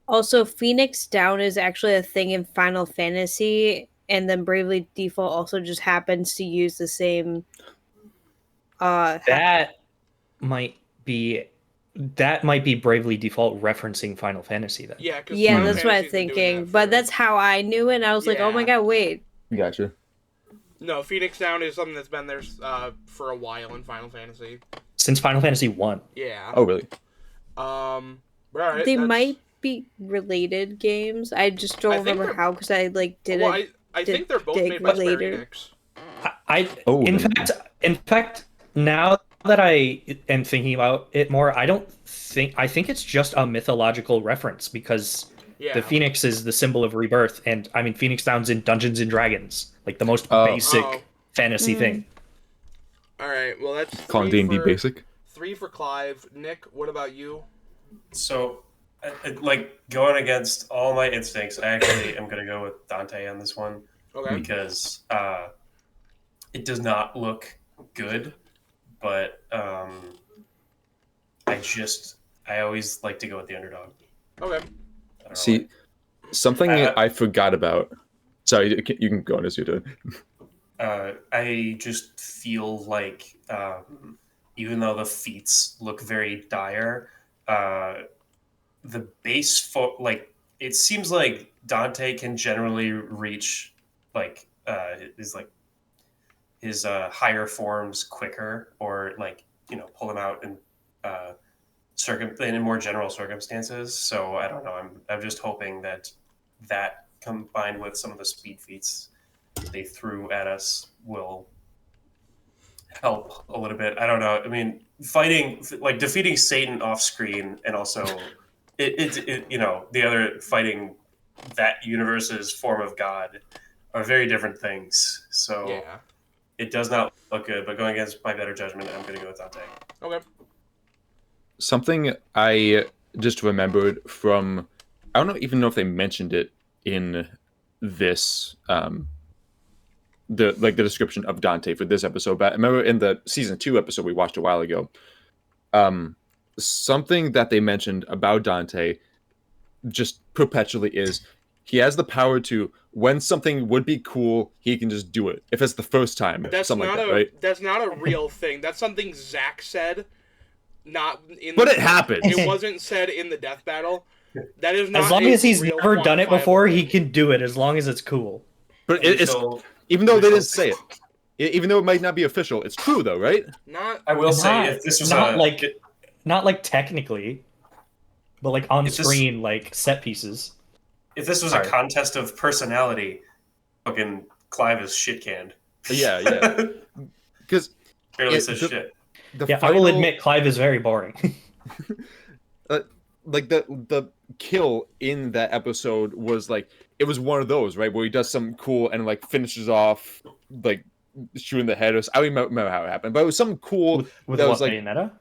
Also, Phoenix Down is actually a thing in Final Fantasy, and then Bravely Default also just happens to use the same. That might be Bravely Default referencing Final Fantasy then. Yeah. Yeah, Final that's what I'm Fantasy's been doing thinking. that But for- that's how I knew it. And I was like, oh my Yeah. god, wait. Gotcha. No, Phoenix Down is something that's been there for a while in Final Fantasy. Since Final Fantasy 1. Yeah. Oh, really? All right, They that's- might be related games. I just don't I think remember they're- how because I didn't. Well, I think they're both dig made by Square later. Enix. In fact, now that I am thinking about it more, I think it's just a mythological reference because Yeah. the Phoenix is the symbol of rebirth, and I mean Phoenix Down's in Dungeons and Dragons, like the most basic Oh. fantasy thing. All right. Well, that's Calling 3 D&D for- basic. 3 for Clive. Nick, what about you? So, like going against all my instincts, I actually am going to go with Dante on this one Okay. because it does not look good, but I always like to go with the underdog. Okay. I don't know See, something Uh, I forgot about. Sorry, you can go on as you're doing. I just feel like even though the feats look very dire, the base it seems like Dante can generally reach his higher forms quicker, or pull them out in in more general circumstances. So I don't know. I'm just hoping that combined with some of the speed feats they threw at us will help a little bit. I don't know. I mean, defeating Satan off screen, and also the other fighting that universe's form of God are very different things. So Yeah. it does not look good. But going against my better judgment, I'm going to go with Dante. Okay. Something I just remembered from, I don't even know if they mentioned it in this the description of Dante for this episode, but I remember in the season 2 episode we watched a while ago, something that they mentioned about Dante just perpetually is he has the power to, when something would be cool, he can just do it. If it's the first time, That's something not like that, right? That's not a real thing. That's something Zach said. Not in. But it happened. It wasn't said in the death battle. That is not. As long as he's never done it before, he can do it as long as it's cool. But it's even though they didn't say it, even though it might not be official, it's true though, right? Not. I will say, if this was not like technically, but like on screen, like set pieces. If this was a contest of personality, fucking Clive is shit canned. Yeah. Because barely says shit. I will admit, Clive is very boring. Like the kill in that episode was like, it was one of those, right, where he does something cool and like finishes off like shooting the head. I don't remember how it happened, but it was something cool with that what, was like Bayonetta?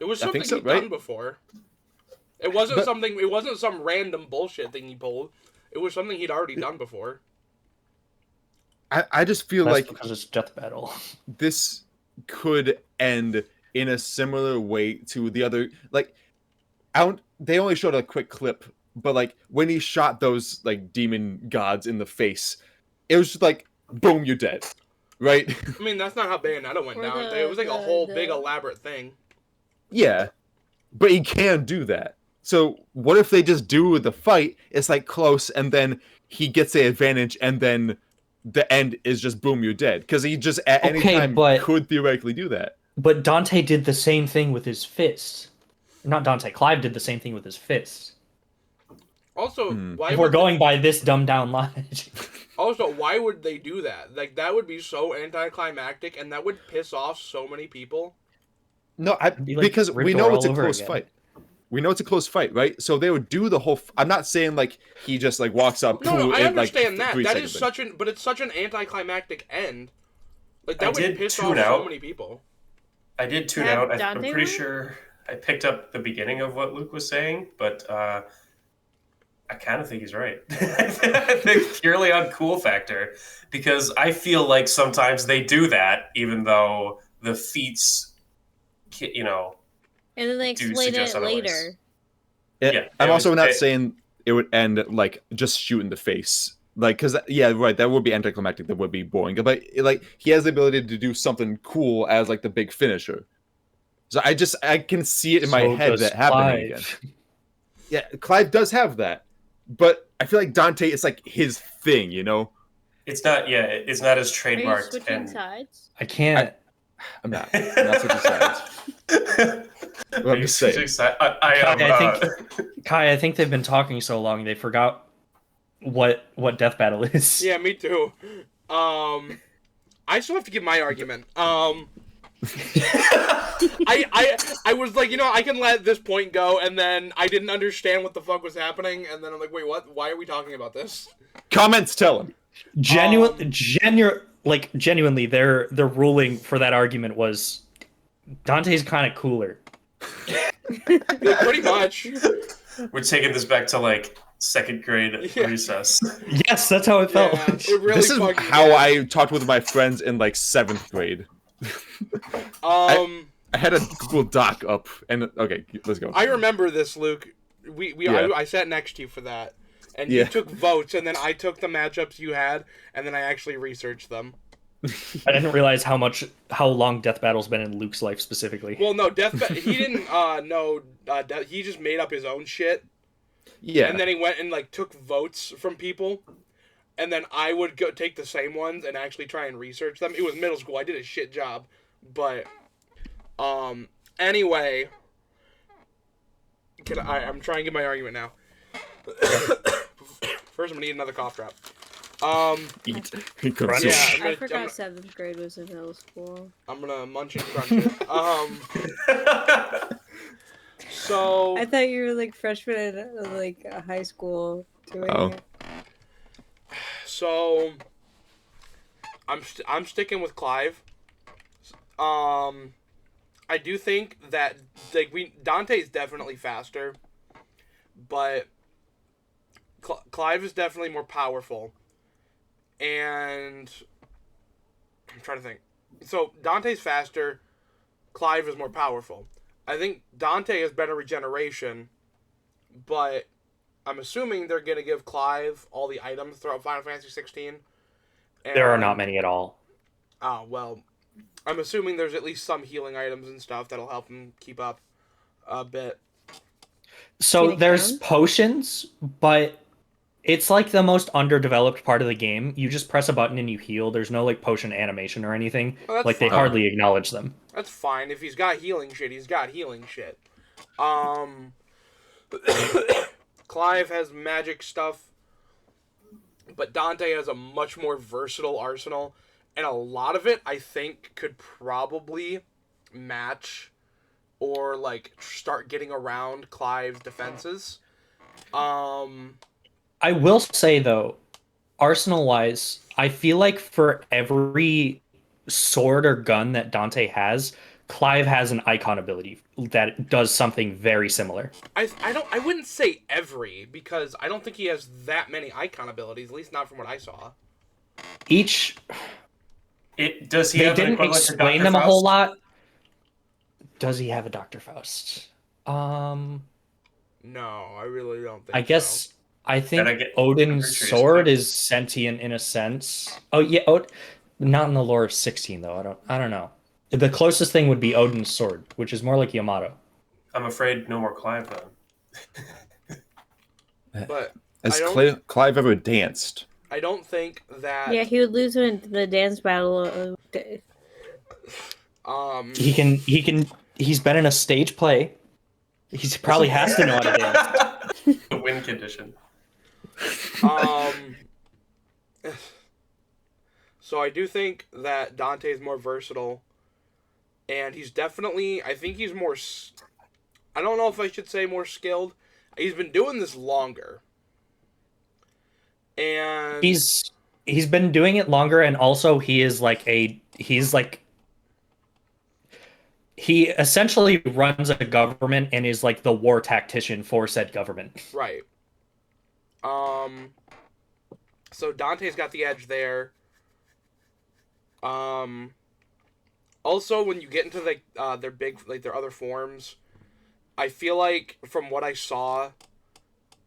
It was something he'd done before. It wasn't something. It wasn't some random bullshit thing he pulled. It was something he'd already done before. I just feel That's like because it's Death Battle. This could end in a similar way to the other. Like, they only showed a quick clip, but like when he shot those like demon gods in the face, it was just like, boom, you're dead, right? I mean, that's not how Bayonetta went down. It was like a whole big elaborate thing. Yeah, but he can do that. So what if they just do the fight? It's like close, and then he gets the advantage, and then the end is just boom, you're dead. Because he just at any time could theoretically do that. But Dante did the same thing with his fists. Not Dante. Clive did the same thing with his fists. Also, if we're going by this dumbed down logic. Also, why would they do that? Like, that would be so anticlimactic, and that would piss off so many people. No, because we know it's a close fight. We know it's a close fight, right? So they would do the whole. I'm not saying like he just like walks up. No, I understand that. That is but it's such an anticlimactic end. Like that would piss off so many people. I did tune out. I'm pretty sure I picked up the beginning of what Luke was saying, but I kind of think he's right. I think purely on cool factor, because I feel like sometimes they do that, even though the feats, you know. And then they explain it later. Yeah, I'm also not saying it would end like just shoot in the face. Like, because, yeah, right, that would be anticlimactic, that would be boring. But, like, he has the ability to do something cool as, like, the big finisher. So I can see it in my head that happening again. Yeah, Clive does have that. But I feel like Dante is, like, his thing, you know? It's not as trademarked. Are you switching sides? I can't. I'm not switching sides. Well, I'm just saying. Kai, I think they've been talking so long they forgot what Death Battle is. Yeah, me too. I still have to give my argument. I was like, I can let this point go, and then I didn't understand what the fuck was happening, and then I'm like, wait, what? Why are we talking about this? Comments tell him. Genuinely, their ruling for that argument was Dante's kind of cooler. Pretty much. We're taking this back to like second grade recess. Yes, that's how it felt. Yeah, it really this is how I talked with my friends in like 7th grade. I had a Google Doc up, and okay, let's go. I remember this, Luke. I sat next to you for that, and you took votes, and then I took the matchups you had, and then I actually researched them. I didn't realize how long Death Battle's been in Luke's life specifically. Well, no, he didn't know. He just made up his own shit. Yeah. And then he went and like took votes from people, and then I would go take the same ones and actually try and research them. It was middle school. I did a shit job, but anyway, I'm trying to get my argument now. First, I'm gonna eat another cough drop. Eat. I forgot 7th grade was in middle school. I'm gonna munch and crunch it. So I thought you were like freshman in like high school doing it. So I'm sticking with Clive. I do think that Dante is definitely faster, but Clive is definitely more powerful. And I'm trying to think. So Dante's faster, Clive is more powerful. I think Dante has better regeneration, but I'm assuming they're gonna give Clive all the items throughout Final Fantasy 16. There are not many at all. Oh, well, I'm assuming there's at least some healing items and stuff that'll help him keep up a bit. So there's potions, but it's like the most underdeveloped part of the game. You just press a button and you heal. There's no like potion animation or anything. Well, like they hardly acknowledge them. That's fine. If he's got healing shit, he's got healing shit. Clive has magic stuff, but Dante has a much more versatile arsenal, and a lot of it, I think, could probably match or, like, start getting around Clive's defenses. I will say, though, arsenal-wise, I feel like for every sword or gun that Dante has, Clive has an icon ability that does something very similar. I wouldn't say every, because I don't think he has that many icon abilities, at least not from what I saw. Each... Does he they have didn't explain them a whole lot. Does he have a Dr. Faust? No, I really don't think I guess... so. I think Odin's sword is sentient in a sense. Oh yeah, not in the lore of 16 though. I don't know. The closest thing would be Odin's sword, which is more like Yamato. I'm afraid no more Clive then. But has Clive ever danced? I don't think that. Yeah, he would lose in the dance battle. He's been in a stage play. He probably has to know how to dance. The win condition. So I do think that Dante is more versatile, and he's definitely, I think he's more, I don't know if I should say more skilled. He's been doing this longer. And he's been doing it longer, and also he essentially runs a government and is like the war tactician for said government. Right. So Dante's got the edge there. Also, when you get into their big, like their other forms, I feel like from what I saw,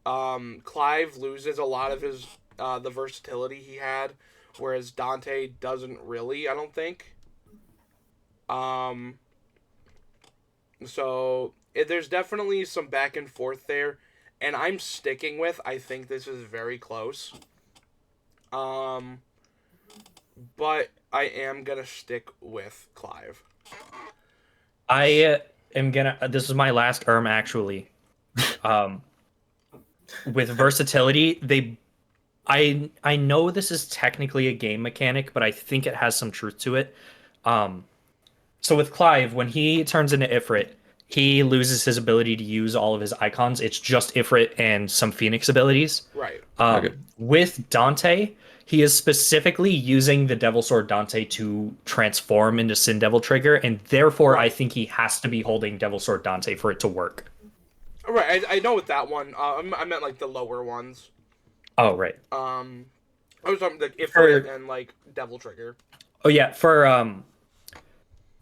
Clive loses a lot of his the versatility he had, whereas Dante doesn't really. I don't think. So there's definitely some back and forth there, and I'm sticking with. I think this is very close. But I am gonna stick with Clive. I am gonna. This is my last actually. With versatility, I know this is technically a game mechanic, but I think it has some truth to it. So with Clive, when he turns into Ifrit, he loses his ability to use all of his icons. It's just Ifrit and some Phoenix abilities. Right. With Dante, he is specifically using the Devil Sword Dante to transform into Sin Devil Trigger, and therefore I think he has to be holding Devil Sword Dante for it to work. Right, I know with that one. I meant like the lower ones. Oh, right. I was talking like Ifrit and like Devil Trigger. Oh yeah, for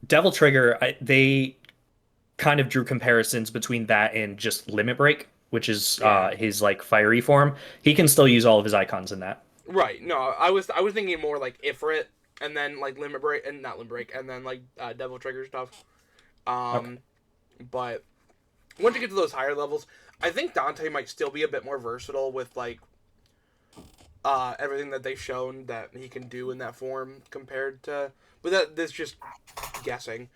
Devil Trigger, they kind of drew comparisons between that and just Limit Break, which is his like fiery form. He can still use all of his icons in that. Right. No, I was thinking more like Ifrit and then like Limit Break and not Limit Break and then like Devil Trigger stuff. But once you get to those higher levels, I think Dante might still be a bit more versatile with like everything that they've shown that he can do in that form compared to. But that's just guessing.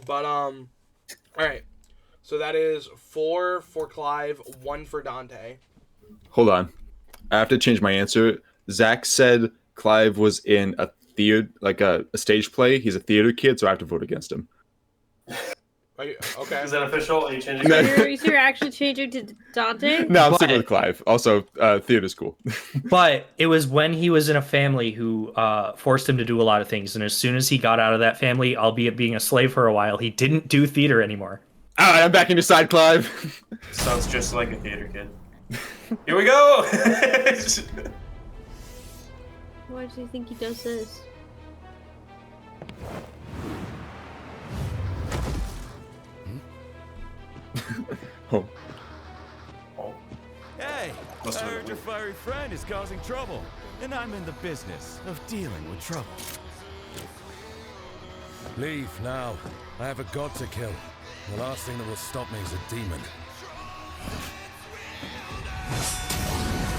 But all right. So that is 4 for Clive, 1 for Dante. Hold on, I have to change my answer. Zach said Clive was in a theater, like a stage play. He's a theater kid, so I have to vote against him. Are you, okay. Is that official? Are you changing? So you're actually changing to Dante? No, I'm sticking with Clive. Also, theater's cool. But it was when he was in a family who forced him to do a lot of things, and as soon as he got out of that family, albeit being a slave for a while, he didn't do theater anymore. All right, I'm back in your side, Clive. Sounds just like a theater kid. Here we go. Why do you think he does this? Oh. Must I have heard been your fiery friend is causing trouble, and I'm in the business of dealing with trouble. Leave now. I have a god to kill. The last thing that will stop me is a demon.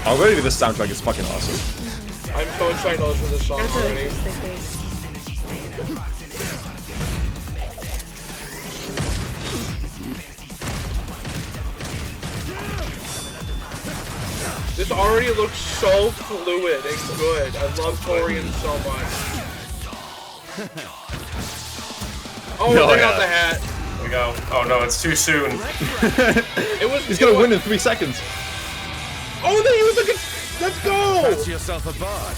Already this soundtrack is fucking awesome. I'm so excited to listen to this song That's what I already. was thinking. This already looks so fluid and good. I love Torian so much. Oh, No, they yeah. got the hat. Here we go. Oh no, it's too soon. It was. He's gonna win in 3 seconds. Oh, they used the. Let's go. Fancy yourself a bard.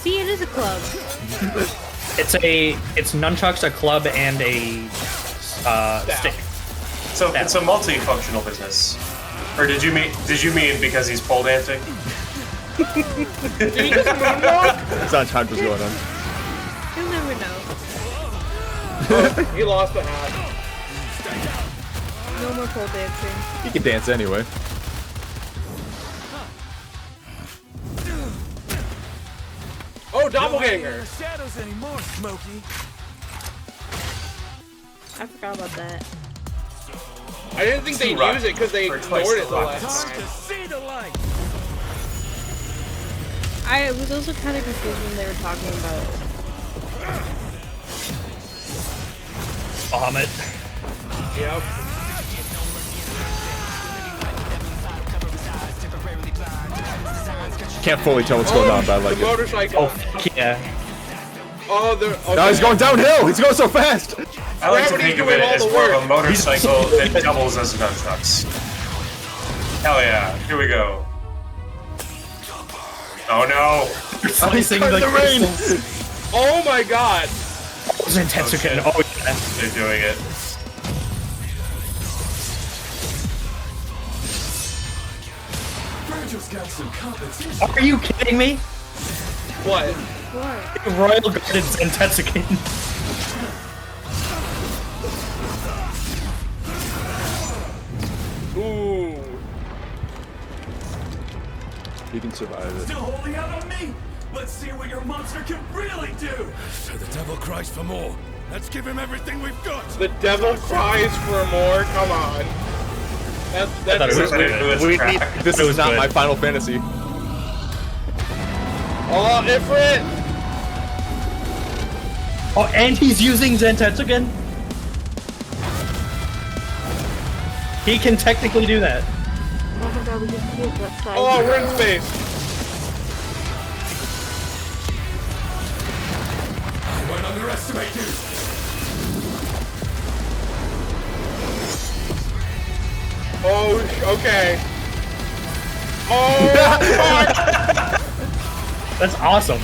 See, it is a club. It's nunchucks, a club, and a stick. So it's a multifunctional business. Or did you mean because he's pole dancing? Did he just moonwalk? Soundtrack was going on. You'll never know. He lost the hat. No more pole dancing. He can dance anyway. Oh, Don't hang in doppelganger. the shadows anymore, Smokey. I forgot about that. I didn't think they'd use it because they Or twice ignored it the the rockets. last Time time. to see the light. I was also kind of confused when they were talking about Vomit. Yep. Can't fully tell what's going on, but I like the it. motorcycle. Oh, fuck yeah. Oh, they're. Okay. Now he's going downhill! He's going so fast! I like to Gravity's think of doing it all as the more of work. a motorcycle that doubles as nunchucks. Hell yeah, here we go. Oh no! Slicing caught the the rain. crystals. Oh my god. Zentetsuken. shit. Oh, yeah. They're doing it. Virgil's got some competition. Are you kidding me? What? what? Royal Guarded Zentetsuken. Ooh. You can survive it. Still holding out on me? Let's see what your monster can really do. So the devil cries for more. Let's give him everything we've got. The devil cries for more. Come on. thought it was Let's track. This It is was not good. my Final Fantasy. Oh, Ifrit. Oh, and he's using Zentetsuken? He can technically do that. Oh my god, we just hit that side. Oh, we're in space. I won't underestimate you. Oh, okay. Oh, fuck. That's awesome.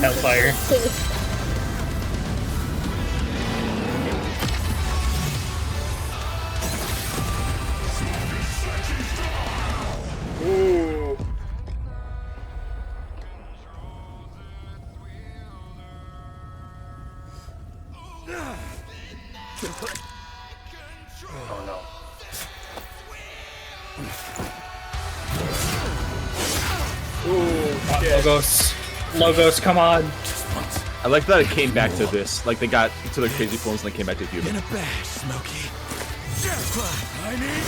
Hellfire. Ooh. Oh no. Ooh, shit. Logos, come on. I like that it came back to this. Like they got to their crazy forms and they came back to human. In a bash, Smokey. I need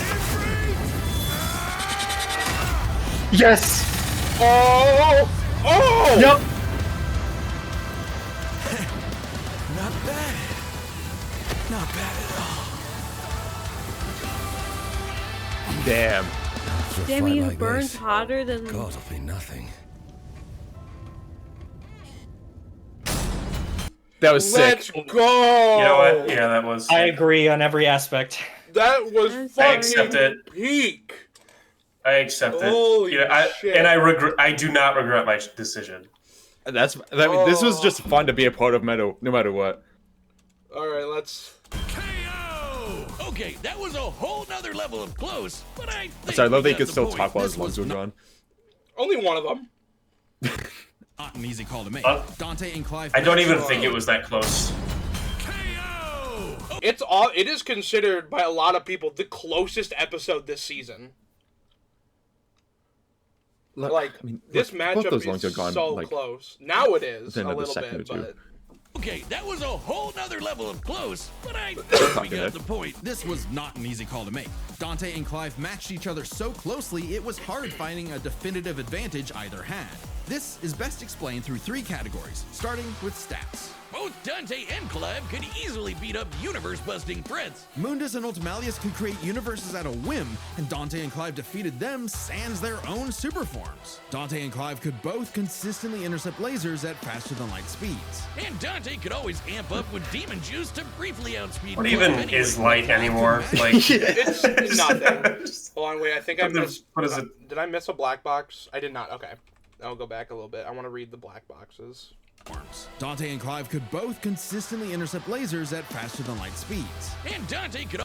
Yes! Oh! Oh! Yep! Not bad. Not bad at all. Damn. After a Damn, fight he like burns this, hotter than. God will be nothing. That was Let's sick. go! You know what? Yeah, that was. I agree on every aspect. That was I fucking accept it. peak. I accept it. Holy shit. And I do not regret my decision. This was just fun to be a part of no matter what. Alright, let's. KO! Okay, that was a whole nother level of close, but I think Sorry, I love that we he could got still the talk point. while This his lungs was were not- gone. Only one of them. Not an easy call to make. Huh? Dante and Clive. I don't even think it was that close. KO! It is considered by a lot of people the closest episode this season. Like, I mean, this matchup is so close. Now it is a little bit, but... Okay, that was a whole nother level of close, but I think we got the point. This was not an easy call to make. Dante and Clive matched each other so closely, it was hard finding a definitive advantage either had. This is best explained through 3 categories, starting with stats. Both Dante and Clive could easily beat up universe-busting threats. Mundus and Ultimalius could create universes at a whim, and Dante and Clive defeated them sans their own super forms. Dante and Clive could both consistently intercept lasers at faster-than-light speeds. And Dante could always amp up with demon juice to briefly outspeed What even anyway. is light anymore? Like it's nothing. Hold on, wait, I think I missed... What is it? Did I miss a black box? I did not, okay. I'll go back a little bit. I want to read the black boxes. Dante and Clive could both consistently intercept lasers at faster-than-light speeds. And Dante could...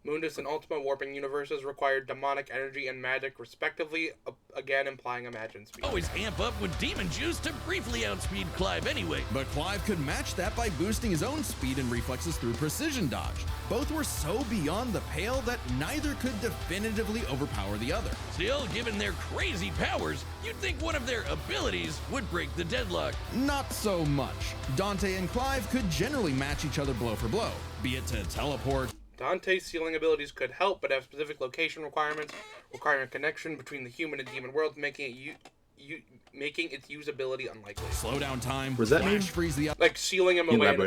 Mundus and Ultima warping universes required demonic energy and magic, respectively, again implying imagined speed. always amp up with demon juice to briefly outspeed Clive anyway. But Clive could match that by boosting his own speed and reflexes through precision dodge. Both were so beyond the pale that neither could definitively overpower the other. Still, given their crazy powers, you'd think one of their abilities would break the deadlock. Not so much. Dante and Clive could generally match each other blow for blow, be it to teleport. Dante's sealing abilities could help, but have specific location requirements, requiring a connection between the human and demon worlds, making its usability unlikely. Slow down time. Was that flash freeze the like sealing him away in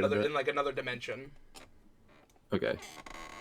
another dimension? Okay.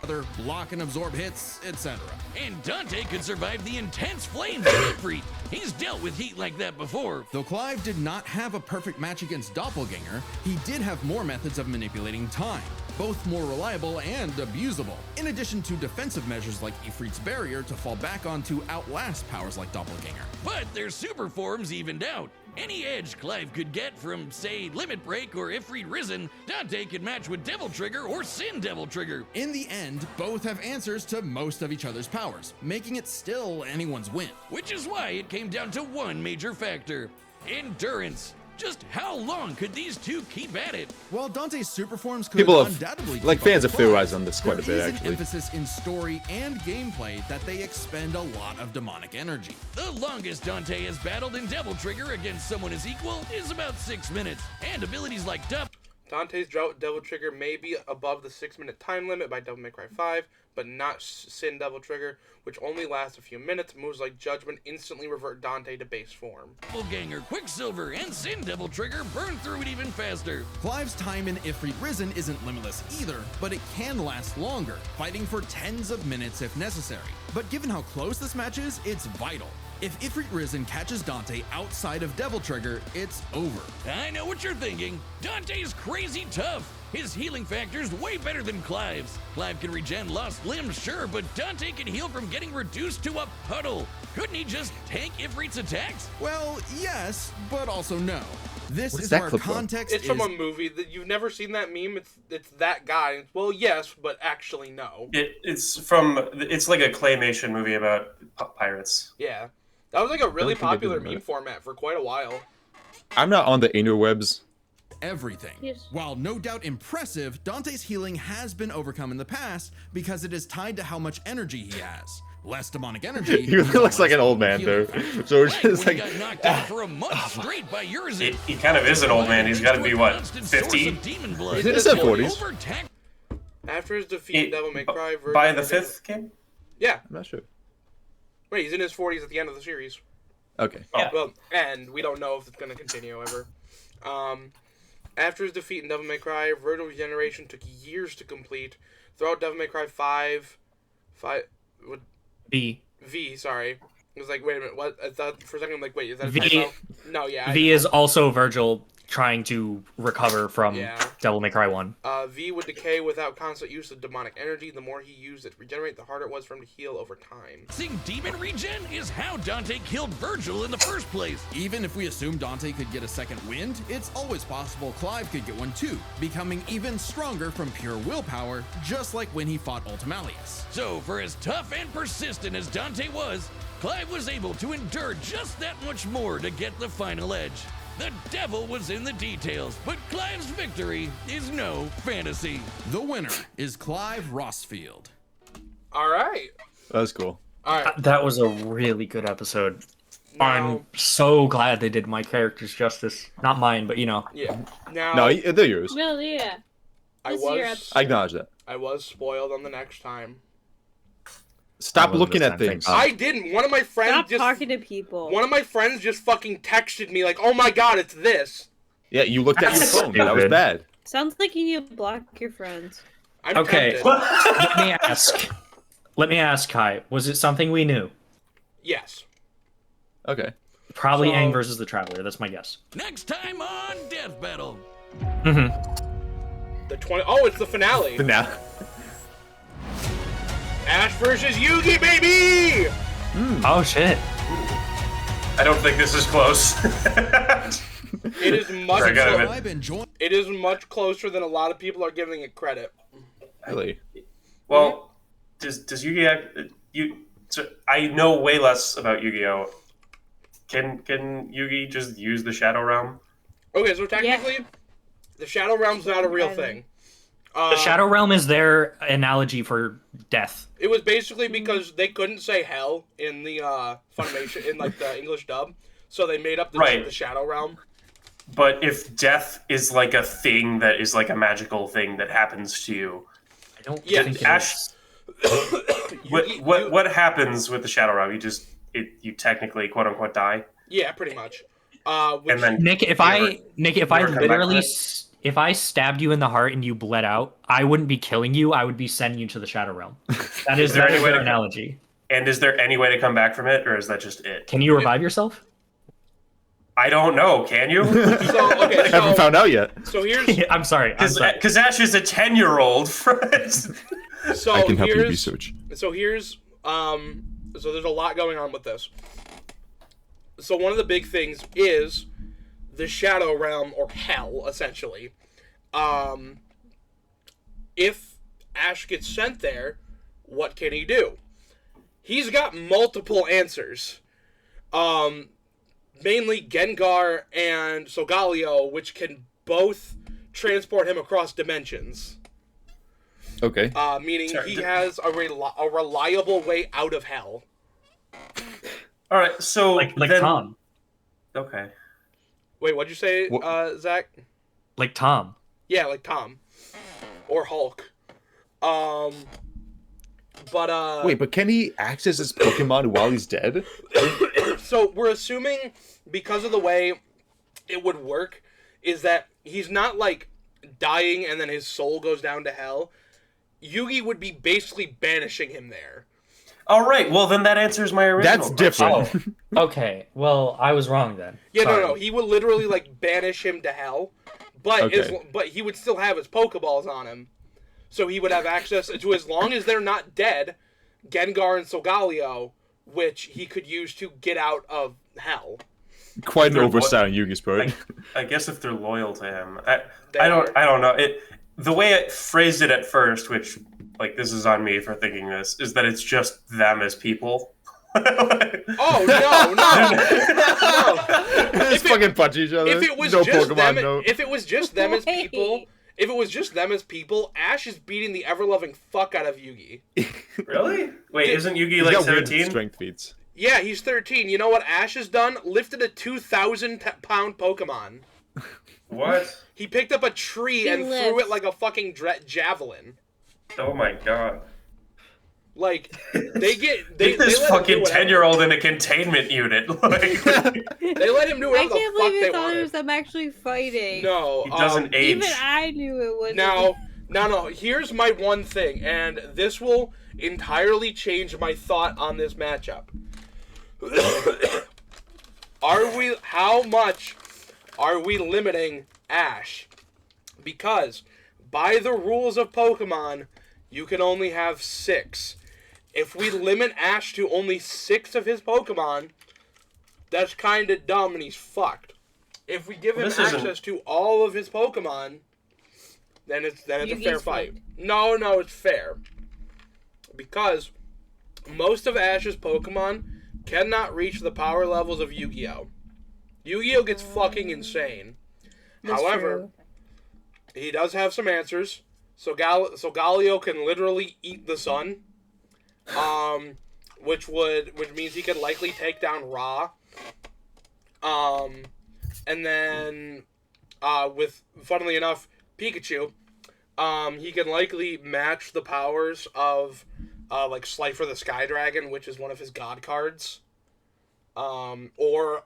other, block and absorb hits, etc. And Dante could survive the intense flames of Ifrit. He's dealt with heat like that before. Though Clive did not have a perfect match against Doppelganger, he did have more methods of manipulating time, both more reliable and abusable, in addition to defensive measures like Ifrit's barrier to fall back on to outlast powers like Doppelganger. But their super forms evened out. Any edge Clive could get from, say, Limit Break or Ifrit Risen, Dante could match with Devil Trigger or Sin Devil Trigger. In the end, both have answers to most of each other's powers, making it still anyone's win. Which is why it came down to one major factor: endurance. Just how long could these two keep at it? While Dante's super forms could People undoubtedly have, like, fans have theorized on this quite a bit, there is actually. an emphasis in story and gameplay that they expend a lot of demonic energy. The longest Dante has battled in Devil Trigger against someone his equal is about 6 minutes, and abilities like Dante's Devil Trigger may be above the 6-minute time limit by Devil May Cry 5, but not Sin Devil Trigger, which only lasts a few minutes. Moves like Judgment instantly revert Dante to base form. Doppelganger, Quicksilver, and Sin Devil Trigger burn through it even faster. Clive's time in Ifrit Risen isn't limitless either, but it can last longer, fighting for tens of minutes if necessary. But given how close this match is, it's vital. If Ifrit Risen catches Dante outside of Devil Trigger, it's over. I know what you're thinking. Dante's crazy tough. His healing factor's way better than Clive's. Clive can regen lost limbs, sure, but Dante can heal from getting reduced to a puddle. Couldn't he just tank Ifrit's attacks? Well, yes, but also no. This What's is that where clip from? context It's is... from a movie that you've never seen that meme. It's that guy. Well, yes, but actually no. It's like a claymation movie about pirates. Yeah. That was like a really Don't think I popular did know meme that. format for quite a while. I'm not on the interwebs. everything. Yes. While no doubt impressive, Dante's healing has been overcome in the past because it is tied to how much energy he has. Less demonic energy. He really looks like an old man, though. So it's just When he like, got knocked out for a month straight by Yurzin. He kind of is an old man. He's got to be, what, 50? He's in his 40s. After his defeat, Devil May Cry... By the fifth game? Yeah. I'm not sure. Wait, he's in his 40s at the end of the series. Okay. Yeah. Well, and we don't know if it's going to continue ever. After his defeat in Devil May Cry, Virtual Regeneration took years to complete. Throughout Devil May Cry 5... V, sorry. It was like, wait a minute, what? I thought for a second, I'm like, wait, is that a typo? No, yeah. V is also Virgil trying to recover from Devil May Cry 1. V would decay without constant use of demonic energy. The more he used it to regenerate, the harder it was for him to heal over time. Seeing demon regen is how Dante killed Virgil in the first place. Even if we assume Dante could get a second wind, it's always possible Clive could get one too, becoming even stronger from pure willpower, just like when he fought Ultimalius. So, for as tough and persistent as Dante was, Clive was able to endure just that much more to get the final edge. The devil was in the details, but Clive's victory is no fantasy. The winner is Clive Rossfield. All right. That was cool. All right. That was a really good episode. Now, I'm so glad they did my characters justice. Not mine, but you know. yeah. Now, No, they're yours. Well, yeah. I this is your was episode. I acknowledge that. I was spoiled on the next time. Stop wasn't looking this at time, things. thank God. I didn't. One of my friends Stop just talking to people. one of my friends just fucking texted me like, "Oh my god, it's this." Yeah, you looked at your That's phone. That was stupid. bad. Sounds like you need to block your friends. I'm Okay. tempted. Let me ask, Kai. Was it something we knew? Yes. Okay. Probably So- Aang versus the Traveler. That's my guess. Next time on Death Battle. The 20. Oh, it's the finale. But now, Ash versus Yugi, baby. Oh shit. I don't think this is close. It is much. Sorry, I gotta admit. Clive and join. It is much closer than a lot of people are giving it credit. really. Well, does Yu-Gi-Oh? So I know way less about Yu-Gi-Oh. Can Yugi just use the Shadow Realm? Okay, so technically, the Shadow Realm's not a real thing. The Shadow Realm is their analogy for death. It was basically because they couldn't say hell in the Funimation in like the English dub, so they made up the Shadow Realm. But if death is like a thing that is like a magical thing that happens to you, I don't Yeah, think it Ash. is. What happens with the Shadow Realm? You technically quote unquote die, Yeah, pretty much. Which, and then Nick, if I never come back literally from it? if I stabbed you in the heart and you bled out, I wouldn't be killing you. I would be sending you to the Shadow Realm. That is there any way their to- analogy. and is there any way to come back from it, or is that just it? Can you revive yourself? I don't know. Can you? so okay, Haven't found out yet. so here's I'm sorry. I'm sorry. Because Ash is a 10-year-old. so I can help you here's research. so there's a lot going on with this. So one of the big things is the Shadow Realm, or Hell, essentially. If Ash gets sent there, what can he do? He's got multiple answers. Mainly Gengar and Solgaleo, which can both transport him across dimensions. Okay. Meaning Sorry, he did- has a reliable way out of Hell. All right, so like then, Tom. Okay. Wait, what'd you say, Zach? Like Tom. Yeah, like Tom. Or Hulk. Wait, but can he access his Pokemon while he's dead? So we're assuming, because of the way it would work, is that he's not like dying and then his soul goes down to hell. Yugi would be basically banishing him there. All right, well then that answers my original. That's different. Okay. Well, I was wrong then. Yeah, Sorry. no, he would literally like banish him to hell, but Okay. but he would still have his Pokeballs on him, so he would have access to, as long as they're not dead, Gengar and Solgaleo, which he could use to get out of hell. Quite an What- oversight on Yugi's part. I guess if they're loyal to him, I don't know it. The way I phrased it at first, which like this is on me for thinking this, is that it's just them as people. Oh no! They just fucking punch each other. If it was no just Pokemon, them, no. if it was just them as Wait. people, if it was just them as people, Ash is beating the ever-loving fuck out of Yugi. Really? Wait, isn't Yugi He's like got weird 17? strength feats. Yeah, he's 13. You know what Ash has done? Lifted a 2,000-pound Pokemon. What? He picked up a tree He and threw lifts. it like a fucking javelin. Oh my god! Like, they get... Get this let him do fucking whatever. 10-year-old in a containment unit. Like, They let him do I whatever the can't fuck believe they you thought it wanted. was them actually fighting. No, he doesn't age. Even I knew it was. No. Here's my one thing, and this will entirely change my thought on this matchup. How much are we limiting Ash? Because by the rules of Pokemon, you can only have 6. If we limit Ash to only 6 of his Pokemon, that's kind of dumb and he's fucked. If we give him This isn't- access to all of his Pokemon, then it's a Yugi's fair fight. fucked. No, it's fair. Because most of Ash's Pokemon cannot reach the power levels of Yu-Gi-Oh! Yu-Gi-Oh gets fucking insane. That's However, true. he does have some answers. So Galio can literally eat the sun. Which means he could likely take down Ra. And then with, funnily enough, Pikachu, he can likely match the powers of like Slifer the Sky Dragon, which is one of his god cards. Or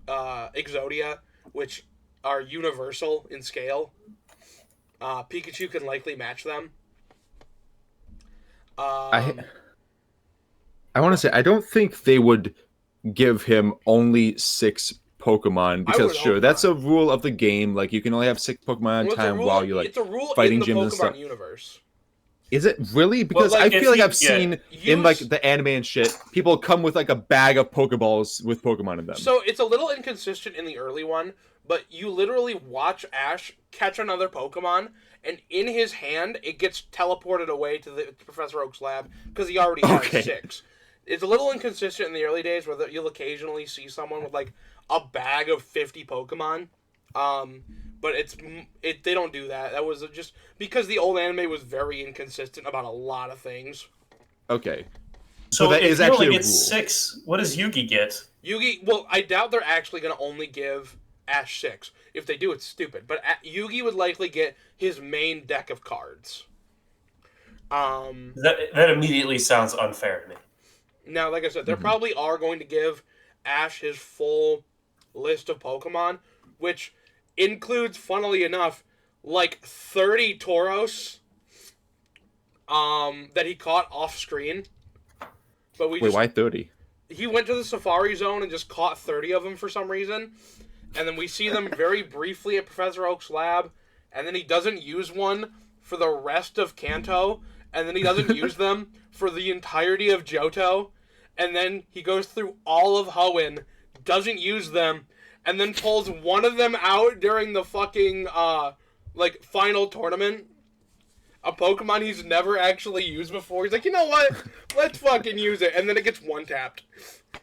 Exodia, which are universal in scale. Pikachu can likely match them. I want to say, I don't think they would give him only 6 Pokemon, because sure, that's a rule of the game. Like, you can only have 6 Pokemon at a time while you're, like, it's a rule fighting in the gyms Pokemon and stuff. Universe. Is it really? Because I feel like I've seen in, like, the anime and shit, people come with, like, a bag of Pokeballs with Pokemon in them. So it's a little inconsistent in the early one, but you literally watch Ash catch another Pokemon, and in his hand, it gets teleported away to Professor Oak's lab, because he already has 6. It's a little inconsistent in the early days, where you'll occasionally see someone with, like, a bag of 50 Pokemon. But they don't do that. That was just because the old anime was very inconsistent about a lot of things. Okay. So that if is you actually only a get rule. 6, what does Yugi get? Well, I doubt they're actually going to only give Ash 6. If they do, it's stupid. But Yugi would likely get his main deck of cards. That immediately sounds unfair to me. Now, like I said, they probably are going to give Ash his full list of Pokemon, which includes, funnily enough, like 30 Tauros that he caught off screen. But why 30? He went to the Safari Zone and just caught 30 of them for some reason. And then we see them very briefly at Professor Oak's lab. And then he doesn't use one for the rest of Kanto. And then he doesn't use them for the entirety of Johto. And then he goes through all of Hoenn, doesn't use them, and then pulls one of them out during the fucking, final tournament. A Pokemon he's never actually used before. He's like, you know what? Let's fucking use it. And then it gets one-tapped.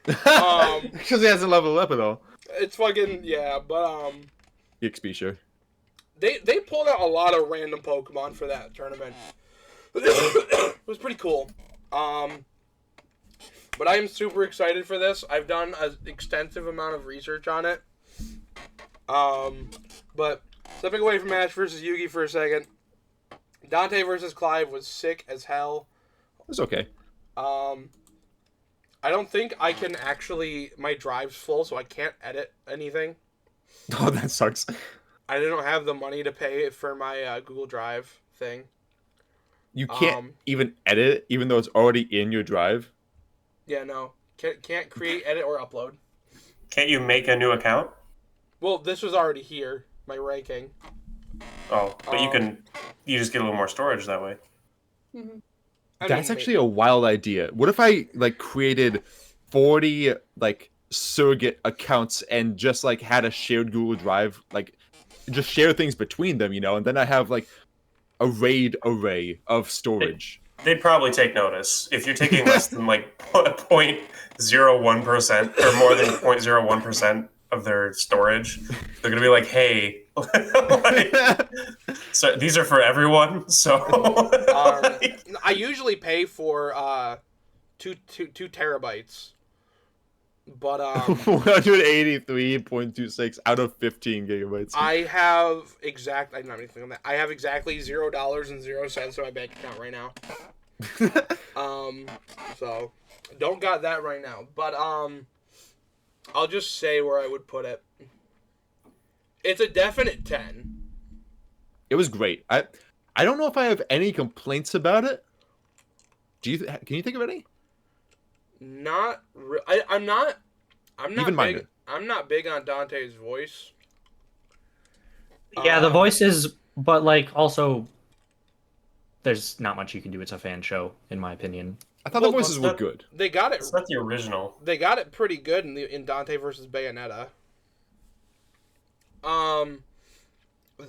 Because he hasn't leveled up at all. It's fucking, yeah, but, EXP, sure. They pulled out a lot of random Pokemon for that tournament. It was pretty cool. But I am super excited for this. I've done an extensive amount of research on it. But stepping away from Ash versus Yugi for a second, Dante versus Clive was sick as hell. It was okay. I don't think I can actually... My drive's full, so I can't edit anything. Oh, that sucks. I don't have the money to pay for my Google Drive thing. You can't even edit it, even though it's already in your drive? Yeah, no. Can't create, edit, or upload. Can't you make a new account? Well, this was already here, my ranking. Oh, but you just get a little more storage that way. Mm-hmm. That's actually a wild idea. What if I, like, created 40, like, surrogate accounts and just, like, had a shared Google Drive, like, just share things between them, you know, and then I have, like, a RAID array of storage. They'd probably take notice. If you're taking less than, like, 0.01% or more than 0.01% of their storage, they're going to be like, hey, so these are for everyone, so... I usually pay for 2 terabytes. But 183.26 out of 15 gigabytes. I have I'm not anything on that. I have exactly $0.00 in my bank account right now. So don't got that right now. But I'll just say where I would put it. It's a definite 10. It was great. I don't know if I have any complaints about it. Can you think of any? I'm not Even big. I'm not big on Dante's voice. Yeah, the voice is, but like also, there's not much you can do. It's a fan show, in my opinion. I thought the voices were good. They got it. It's not the original. They got it pretty good in Dante versus Bayonetta.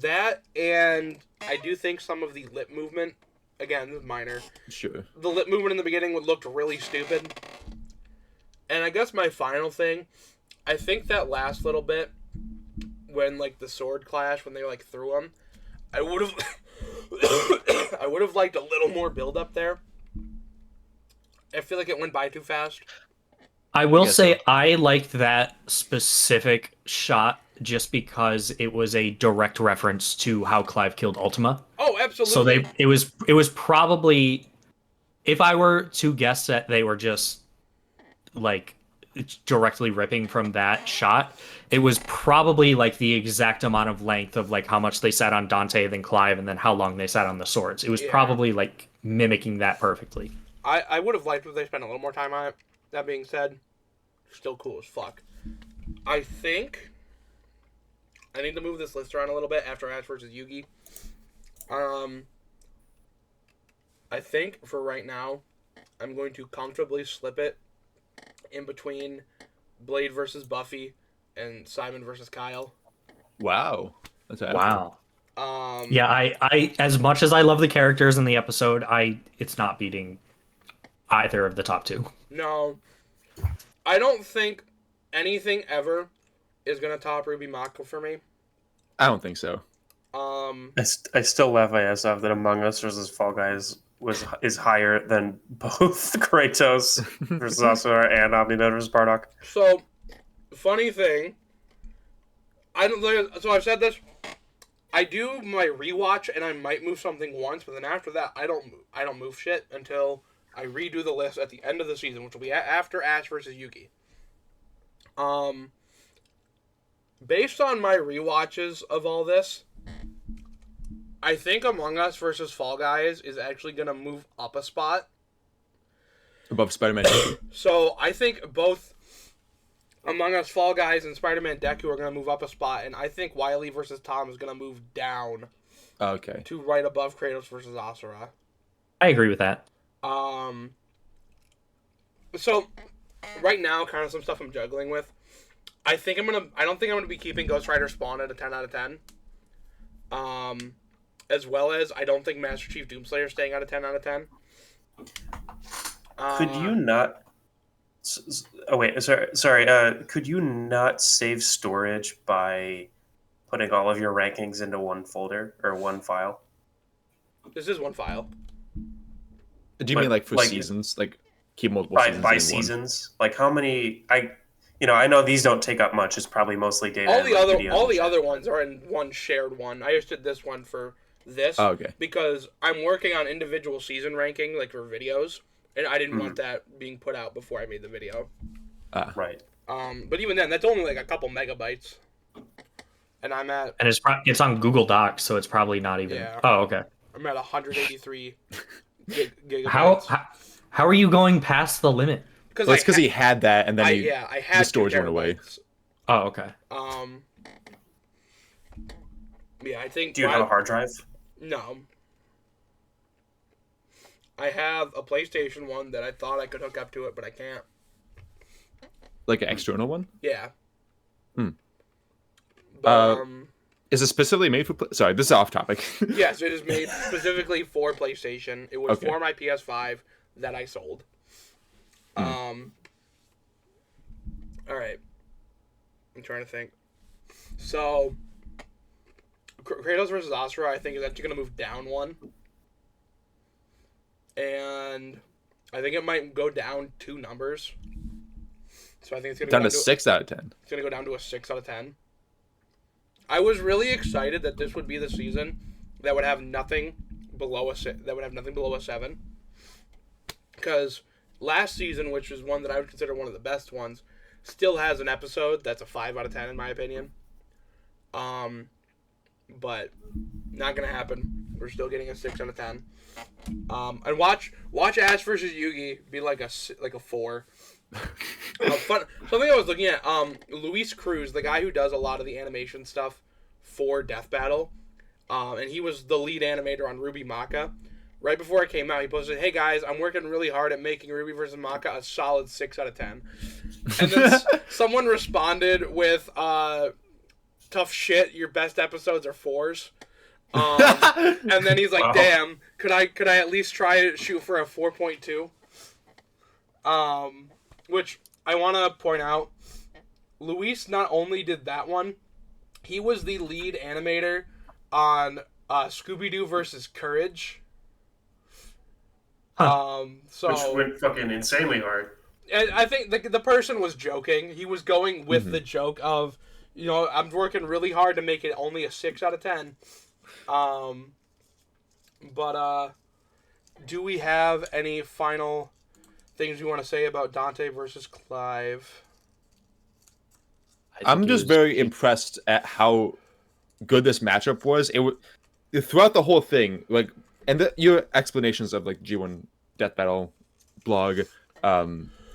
That and I do think some of the lip movement, again, this is minor. Sure. The lip movement in the beginning looked really stupid. And I guess my final thing, I think that last little bit, when like the sword clash, when they like threw them, I would have, I would have liked a little more build up there. I feel like it went by too fast. I will say I liked that specific shot just because it was a direct reference to how Clive killed Ultima. Oh, absolutely. So it was probably, if I were to guess that they were just like directly ripping from that shot, it was probably like the exact amount of length of like how much they sat on Dante, then Clive, and then how long they sat on the swords. It was probably like mimicking that perfectly. I would have liked if they spent a little more time on it. That being said, still cool as fuck. I need to move this list around a little bit after Ash versus Yugi. I think for right now, I'm going to comfortably slip it in between Blade versus Buffy and Simon versus Kyle. Wow. That's wow. Yeah, I as much as I love the characters in the episode, it's not beating either of the top two. No. I don't think anything ever is going to top Ruby Mako for me. I don't think so. I still laugh my ass off that Among Us versus Fall Guys is higher than both Kratos versus Asura and Omni-Man versus Bardock. So, funny thing, so I've said this, I do my rewatch and I might move something once, but then after that I don't move shit until I redo the list at the end of the season, which will be after Ash versus Yugi. Based on my rewatches of all this, I think Among Us versus Fall Guys is actually going to move up a spot. Above Spider-Man. So I think both Among Us, Fall Guys, and Spider-Man Deku are going to move up a spot, and I think Wily versus Tom is going to move down. Okay. To right above Kratos versus Asura. I agree with that. So right now, kind of some stuff I'm juggling with. I don't think I'm gonna be keeping Ghost Rider Spawn at a 10 out of 10. As well as I don't think Master Chief Doomslayer is staying at a 10 out of 10. Could you not? Oh wait, sorry. Could you not save storage by putting all of your rankings into one folder or one file? This is one file. Do you mean like for seasons, like keep multiple seasons by seasons? Like how many? I know these don't take up much. It's probably mostly data. All the other ones are in one shared one. I just did this one for this because I'm working on individual season ranking, like for videos, and I didn't want that being put out before I made the video. Right. But even then, that's only like a couple megabytes, and I'm at. And it's on Google Docs, so it's probably not even. Yeah. Oh, okay. I'm at 183 gigabytes. How are you going past the limit? Well, it's because he had that, and then I had the storage went away. Oh, okay. Yeah, I think. Do you have a hard drive? No. I have a PlayStation 1 that I thought I could hook up to it, but I can't. Like an external one? Yeah. But, is it specifically made for... Sorry, this is off topic. Yes, it is made specifically for PlayStation. It was for my PS5 that I sold. Alright. I'm trying to think. So, Kratos versus Asura, I think, is actually going to move down one. And I think it might go down 2 numbers. So I think it's going to go down to 6 out of 10. It's going to go down to a 6 out of 10. I was really excited that this would be the season that would have nothing below a 7. Because last season, which is one that I would consider one of the best ones, still has an episode that's a 5 out of 10 in my opinion. But not gonna happen. We're still getting a 6 out of 10. And watch Ash versus Yugi be like a 4. Something I was looking at, Luis Cruz, the guy who does a lot of the animation stuff for Death Battle, and he was the lead animator on Ruby Maka. Right before it came out, he posted, "Hey guys, I'm working really hard at making Ruby vs. Maka a solid 6 out of 10. And then someone responded with, "Tough shit, your best episodes are 4s." And then he's like, wow. "Damn, could I at least try to shoot for a 4.2?" Which I want to point out, Luis not only did that one, he was the lead animator on Scooby-Doo versus Courage. So Which went fucking insanely hard. And I think the person was joking. He was going with the joke of, I'm working really hard to make it only a 6 out of 10. But do we have any final things you want to say about Dante versus Clive? I'm just very impressed at how good this matchup was. Throughout the whole thing, like, and your explanations of like G1 Death Battle blog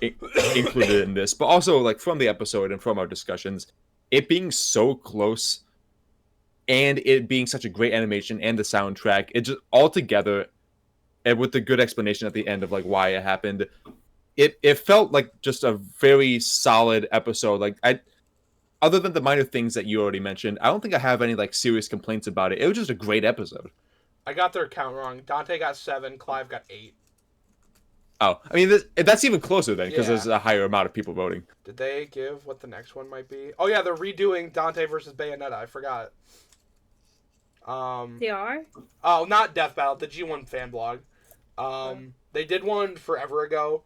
included in this, but also like from the episode and from our discussions, it being so close and it being such a great animation and the soundtrack, it just all together, and with the good explanation at the end of like why it happened, it felt like just a very solid episode. Like other than the minor things that you already mentioned, I don't think I have any like serious complaints about it. It was just a great episode. I got their count wrong. Dante got 7, Clive got 8. Oh, I mean, that's even closer then, because there's a higher amount of people voting. Did they give what the next one might be? Oh yeah, they're redoing Dante versus Bayonetta. I forgot. They are? Oh, not Death Battle, the G1 fan blog. They did one forever ago,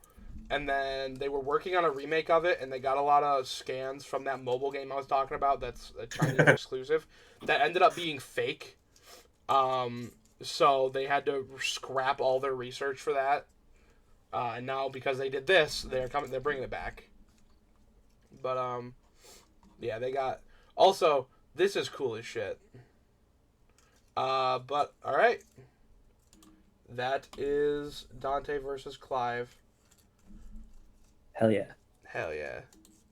and then they were working on a remake of it, and they got a lot of scans from that mobile game I was talking about that's a Chinese exclusive that ended up being fake. So they had to scrap all their research for that. And now because they did this, they're bringing it back. But yeah, they got. Also, this is cool as shit. But all right, that is Dante versus Clive. Hell yeah. Hell yeah.